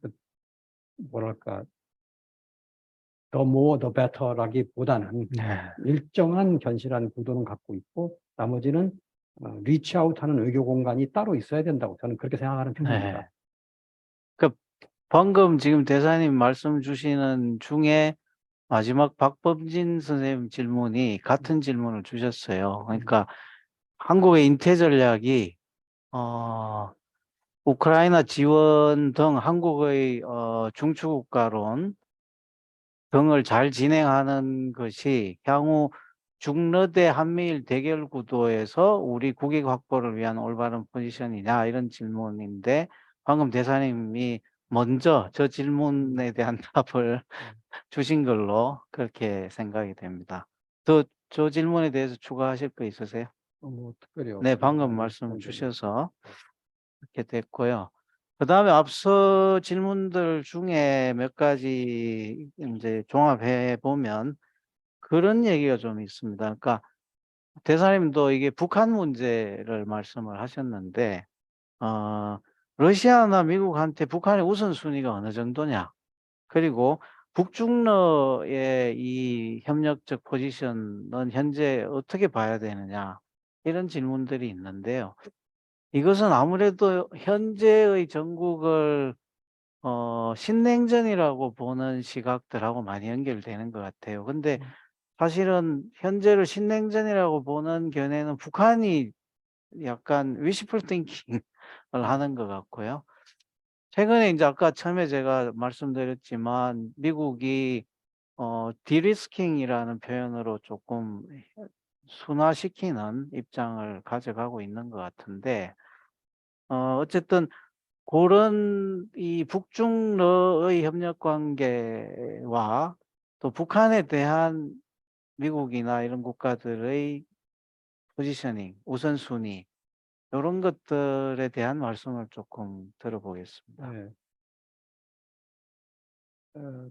그 뭐랄까 더 more, the better라기보다는 네. 일정한 견실한 구도는 갖고 있고 나머지는 리치아웃하는 외교 공간이 따로 있어야 된다고 저는 그렇게 생각하는 편입니다. 네. 그 방금 지금 대사님 말씀 주시는 중에 마지막 박범진 선생님 질문이 같은 질문을 주셨어요. 그러니까 한국의 인태 전략이 어, 우크라이나 지원 등 한국의 중추국가론 등을 잘 진행하는 것이 향후 중러대 한미일 대결 구도에서 우리 국익 확보를 위한 올바른 포지션이냐 이런 질문인데 방금 대사님이 먼저 저 질문에 대한 답을 주신 걸로 그렇게 생각이 됩니다. 저 질문에 대해서 추가하실 거 있으세요? 뭐 특별히 네, 없습니다. 방금 말씀 네. 주셔서 이렇게 됐고요. 그다음에 앞서 질문들 중에 몇 가지 이제 종합해 보면 그런 얘기가 좀 있습니다. 그러니까 대사님도 이게 북한 문제를 말씀을 하셨는데 어 러시아나 미국한테 북한의 우선순위가 어느 정도냐. 그리고 북중러의 이 협력적 포지션은 현재 어떻게 봐야 되느냐 이런 질문들이 있는데요. 이것은 아무래도 현재의 전국을 신냉전이라고 보는 시각들하고 많이 연결되는 것 같아요. 근데 사실은 현재를 신냉전이라고 보는 견해는 북한이 약간 wishful thinking을 하는 것 같고요. 최근에 인제 아까 처음에 제가 말씀드렸지만 미국이 디리스킹이라는 표현으로 쪼끔 순화시키는 입장을 가져가고 있는 것 같은데 어쨌든 고런 이 북중러의 협력 관계와 또 북한에 대한 미국이나 이런 국가들의 포지셔닝, 우선순위 요런 것들에 대한 말씀을 쪼끔 들어보겠습니다. 네. 어,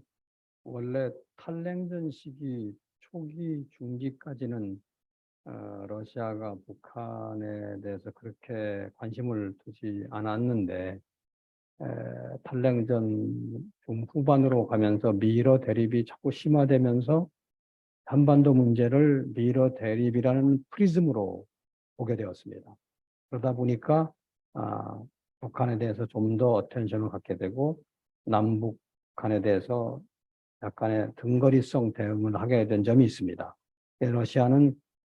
원래 탈냉전 시기 초기 중기까지는 러시아가 북한에 대해서 그렇게 관심을 두지 않았는데 에, 탈냉전 중후반으로 가면서 미러 대립이 자꾸 심화되면서 한반도 문제를 미러 대립이라는 프리즘으로 보게 되었습니다. 그러다 보니까 아, 북한에 대해서 좀 더 어텐션을 갖게 되고 남북한에 대해서 약간의 등거리성 대응을 하게 된 점이 있습니다. 러시아는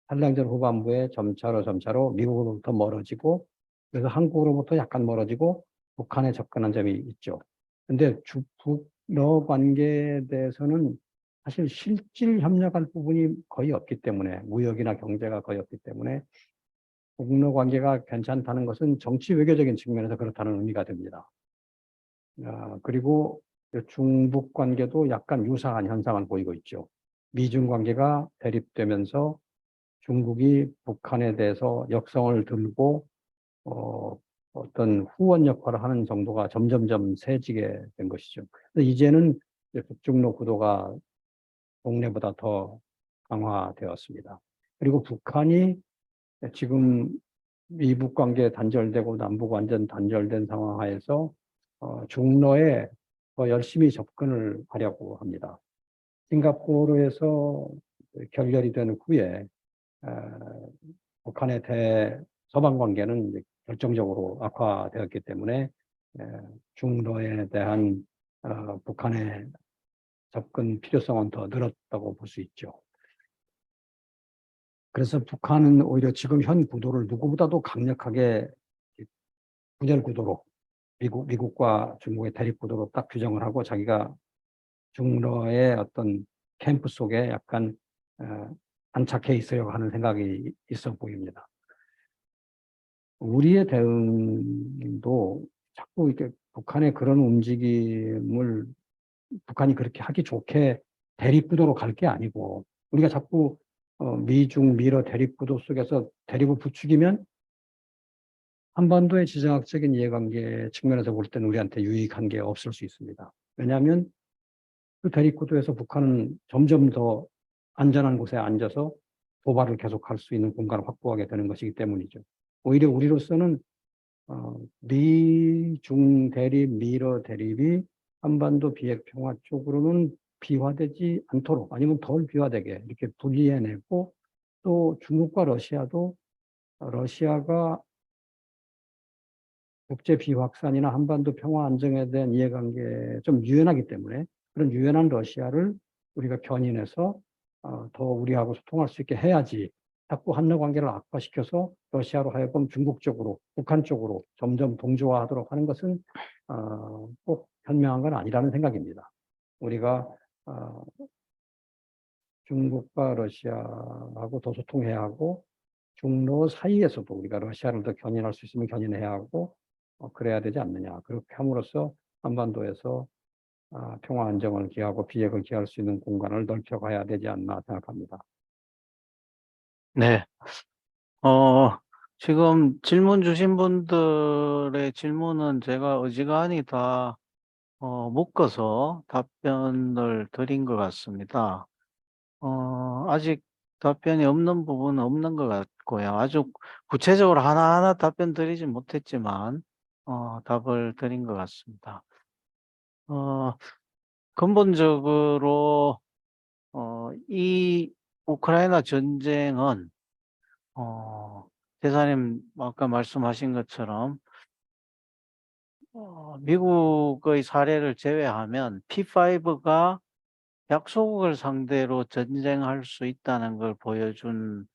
한량전 후반부에 점차로 미국으로부터 멀어지고 그래서 한국으로부터 약간 멀어지고 북한에 접근한 점이 있죠. 근데 북러 관계에 대해서는 사실 실질 협력할 부분이 거의 없기 때문에 무역이나 경제가 거의 없기 때문에 북러 관계가 괜찮다는 것은 정치 외교적인 측면에서 그렇다는 의미가 됩니다. 그리고 중북 관계도 약간 유사한 현상을 보이고 있죠. 미중 관계가 대립되면서 중국이 북한에 대해서 역성을 들고 어떤 후원 역할을 하는 정도가 점점점 세지게 된 것이죠. 그래서 이제는 북중로 구도가 동래보다 더 강화되었습니다. 그리고 북한이 지금 미북 관계 단절되고 남북 완전 단절된 상황 하에서 중로에 더 열심히 접근을 하려고 합니다. 싱가포르에서 결렬이 된 후에 북한의 대서방 관계는 이제 결정적으로 악화되었기 때문에 중로에 대한 북한의 접근 필요성은 더 늘었다고 볼 수 있죠. 그래서 북한은 오히려 지금 현 구도를 누구보다도 강력하게 분열 구도로 미국과 중국의 대립 구도로 딱 규정을 하고 자기가 중러의 어떤 캠프 속에 약간 안착해 있어야 하는 생각이 있어 보입니다. 우리의 대응도 자꾸 이렇게 북한의 그런 움직임을 북한이 그렇게 하기 좋게 대립구도로 갈 게 아니고 우리가 자꾸 미중 미러 대립구도 속에서 대립을 부추기면 한반도의 지정학적인 이해관계 측면에서 볼 때는 우리한테 유익한 게 없을 수 있습니다. 왜냐하면 그 대립구도에서 북한은 점점 더 안전한 곳에 앉아서 도발을 계속할 수 있는 공간을 확보하게 되는 것이기 때문이죠. 오히려 우리로서는 미중 대립, 미러 대립이 한반도 비핵 평화 쪽으로는 비화되지 않도록 아니면 덜 비화되게 이렇게 분리해내고 또 중국과 러시아도 러시아가 국제 비확산이나 한반도 평화 안정에 대한 이해관계에 좀 유연하기 때문에 그런 유연한 러시아를 우리가 견인해서 더 우리하고 소통할 수 있게 해야지 자꾸 한러 관계를 악화시켜서 러시아로 하여금 중국 쪽으로 북한 쪽으로 점점 동조화하도록 하는 것은 꼭 현명한 건 아니라는 생각입니다. 우리가 중국과 러시아하고 더 소통해야 하고 중로 사이에서도 우리가 러시아를 더 견인할 수 있으면 견인해야 하고 그래야 되지 않느냐. 그렇게 함으로써 한반도에서 평화 안정을 기하고 비핵을 기할 수 있는 공간을 넓혀가야 되지 않나 생각합니다. 네. 지금 질문 주신 분들의 질문은 제가 어지간히 다 묶어서 답변을 드린 것 같습니다. 아직 답변이 없는 부분은 없는 것 같고요. 아주 구체적으로 하나하나 답변 드리진 못했지만 답을 드린 것 같습니다. 어 근본적으로 이 우크라이나 전쟁은 대사님 아까 말씀하신 것처럼 미국의 사례를 제외하면 P5가 약소국을 상대로 전쟁할 수 있다는 걸 보여준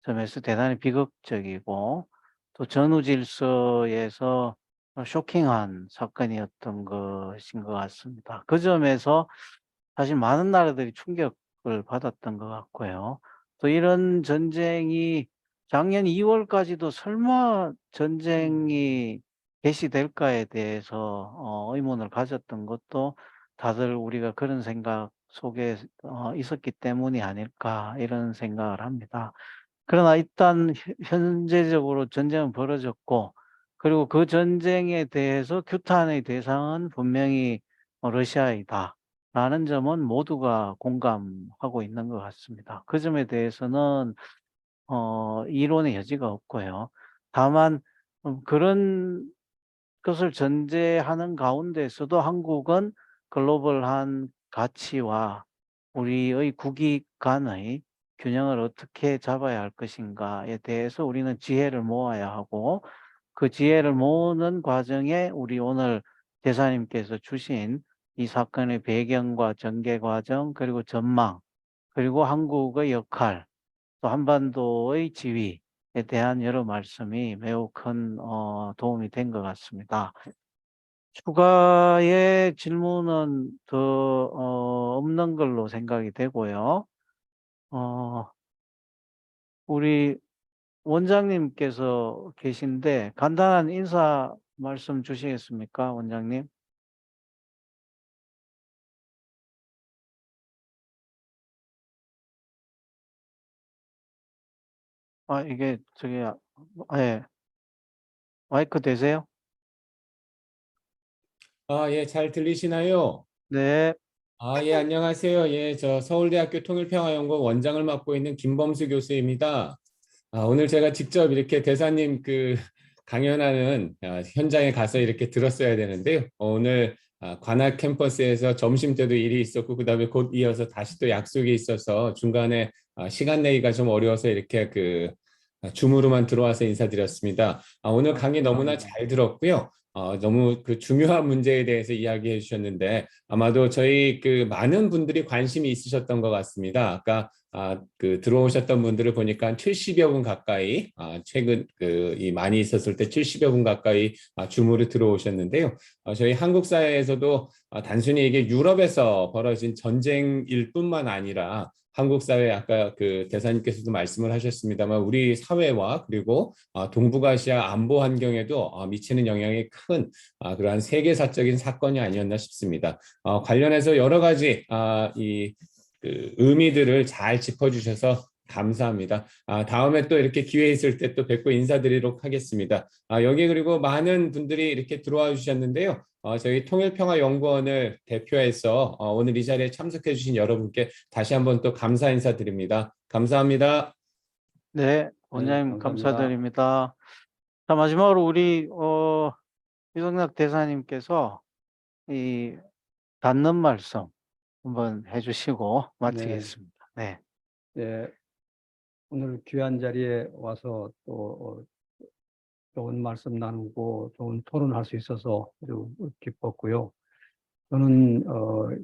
점에서 대단히 비극적이고 또 전후 질서에서 쇼킹한 사건이었던 것인 것 같습니다. 그 점에서 사실 많은 나라들이 충격을 받았던 것 같고요. 또 이런 전쟁이 작년 2월까지도 설마 전쟁이 개시될까에 대해서 의문을 가졌던 것도 다들 우리가 그런 생각 속에 있었기 때문이 아닐까 이런 생각을 합니다. 그러나 일단 현재적으로 전쟁은 벌어졌고 그리고 그 전쟁에 대해서 규탄의 대상은 분명히 러시아이다라는 점은 모두가 공감하고 있는 것 같습니다. 그 점에 대해서는 이론의 여지가 없고요. 다만 그런 것을 전제하는 가운데서도 한국은 글로벌한 가치와 우리의 국익 간의 균형을 어떻게 잡아야 할 것인가에 대해서 우리는 지혜를 모아야 하고 그 지혜를 모으는 과정에 우리 오늘 대사님께서 주신 이 사건의 배경과 전개 과정 그리고 전망 그리고 한국의 역할 또 한반도의 지위에 대한 여러 말씀이 매우 큰 도움이 된 것 같습니다. 추가의 질문은 더 없는 걸로 생각이 되고요. 어 우리 원장님께서 계신데 간단한 인사 말씀 주시겠습니까, 원장님? 이게 저기 예. 마이크 되세요? 예, 잘 들리시나요? 네. 예, 안녕하세요. 예, 저 서울대학교 통일평화연구원 원장을 맡고 있는 김범수 교수입니다. 오늘 제가 직접 이렇게 대사님 그 강연하는 현장에 가서 이렇게 들었어야 되는데요. 오늘 관악 캠퍼스에서 점심 때도 일이 있었고 그다음에 곧 이어서 다시 또 약속이 있어서 중간에 시간 내기가 좀 어려워서 이렇게 그 줌으로만 들어와서 인사드렸습니다. 오늘 강의 너무나 잘 들었고요. 너무 그 중요한 문제에 대해서 이야기해 주셨는데 아마도 저희 그 많은 분들이 관심이 있으셨던 것 같습니다. 아까 그 들어오셨던 분들을 보니까 한 70여 분 가까이 최근 그 이 많이 있었을 때 70여 분 가까이 줌으로 들어오셨는데요. 저희 한국 사회에서도 단순히 이게 유럽에서 벌어진 전쟁일 뿐만 아니라 한국 사회 아까 그 대사님께서도 말씀을 하셨습니다만 우리 사회와 그리고 동북아시아 안보 환경에도 미치는 영향이 큰 그러한 세계사적인 사건이 아니었나 싶습니다. 관련해서 여러 가지 그 의미들을 잘 짚어주셔서 감사합니다. 다음에 또 이렇게 기회 있을 때 또 뵙고 인사드리도록 하겠습니다. 여기 그리고 많은 분들이 이렇게 들어와 주셨는데요. 저희 통일평화연구원을 대표해서 오늘 이 자리에 참석해 주신 여러분께 다시 한번 또 감사 인사드립니다. 감사합니다. 네. 네, 원장님 감사합니다. 감사드립니다. 자 마지막으로 우리 유성락 대사님께서 이 닫는 말씀 한번 해 주시고 네, 마치겠습니다. 네. 네, 오늘 귀한 자리에 와서 또 좋은 말씀 나누고 좋은 토론할 수 있어서 아주 기뻤고요. 저는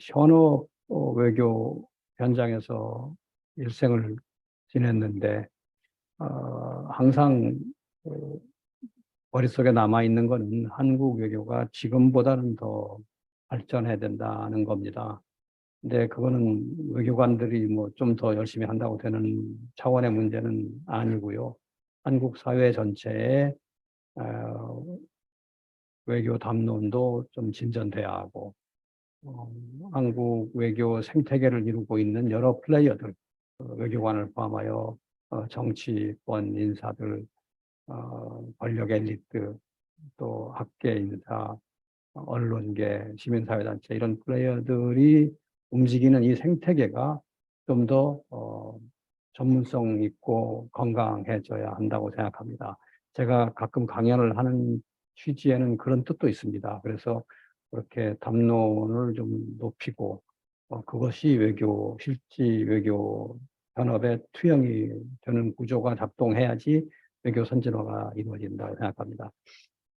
현업 외교 현장에서 일생을 지냈는데 항상 어, 머릿속에 남아 있는 거는 한국 외교가 지금보다는 더 발전해야 된다는 겁니다. 근데 그거는 외교관들이 뭐 좀 더 열심히 한다고 되는 차원의 문제는 아니고요. 한국 사회 전체에 어, 외교 담론도 좀 진전돼야 하고 어, 한국 외교 생태계를 이루고 있는 여러 플레이어들, 외교관을 포함하여 정치권 인사들, 권력 엘리트, 또 학계 인사, 언론계, 시민사회단체 이런 플레이어들이 움직이는 이 생태계가 좀 더 전문성 있고 건강해져야 한다고 생각합니다. 제가 가끔 강연을 하는 취지에는 그런 뜻도 있습니다. 그래서 그렇게 담론을 좀 높이고 그것이 실지 외교 산업의 투영이 되는 구조가 작동해야지 외교 선진화가 이루어진다고 생각합니다.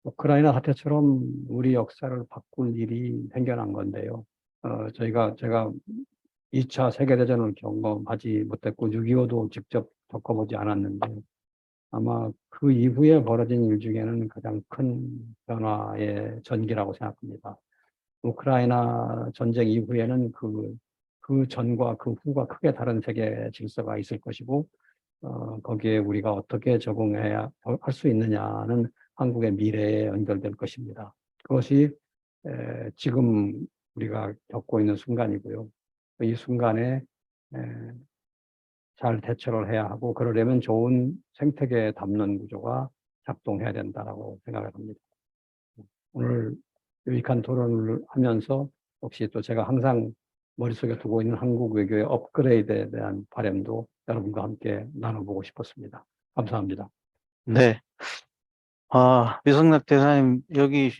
우크라이나 사태처럼 우리 역사를 바꿀 일이 생겨난 건데요. 제가 2차 세계대전을 경험하지 못했고 6.25도 직접 겪어보지 않았는데 아마 그 이후에 벌어진 일 중에는 가장 큰 변화의 전기라고 생각합니다. 우크라이나 전쟁 이후에는 그 전과 그 후가 크게 다른 세계 질서가 있을 것이고, 거기에 우리가 어떻게 적응해야 할 수 있느냐는 한국의 미래에 연결될 것입니다. 그것이 지금 우리가 겪고 있는 순간이고요. 이 순간에 잘 대처를 해야 하고, 그러려면 좋은 생태계 담론 구조가 작동해야 된다고 생각을 합니다. 오늘 유익한 토론을 하면서 혹시 또 제가 항상 머릿속에 두고 있는 한국 외교의 업그레이드에 대한 바람도 여러분과 함께 나눠보고 싶었습니다. 감사합니다. 네. 유성락 대사님, 여기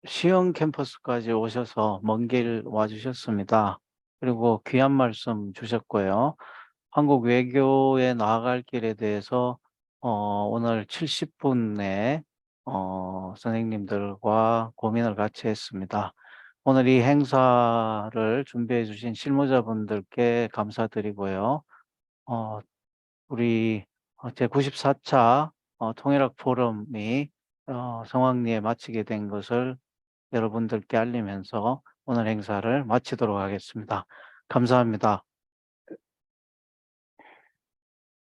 시흥 캠퍼스까지 오셔서 먼 길 와주셨습니다. 그리고 귀한 말씀 주셨고요. 한국 외교에 나아갈 길에 대해서 오늘 70분의 선생님들과 고민을 같이 했습니다. 오늘 이 행사를 준비해 주신 실무자분들께 감사드리고요. 우리 제94차 통일학 포럼이 성황리에 마치게 된 것을 여러분들께 알리면서 오늘 행사를 마치도록 하겠습니다. 감사합니다.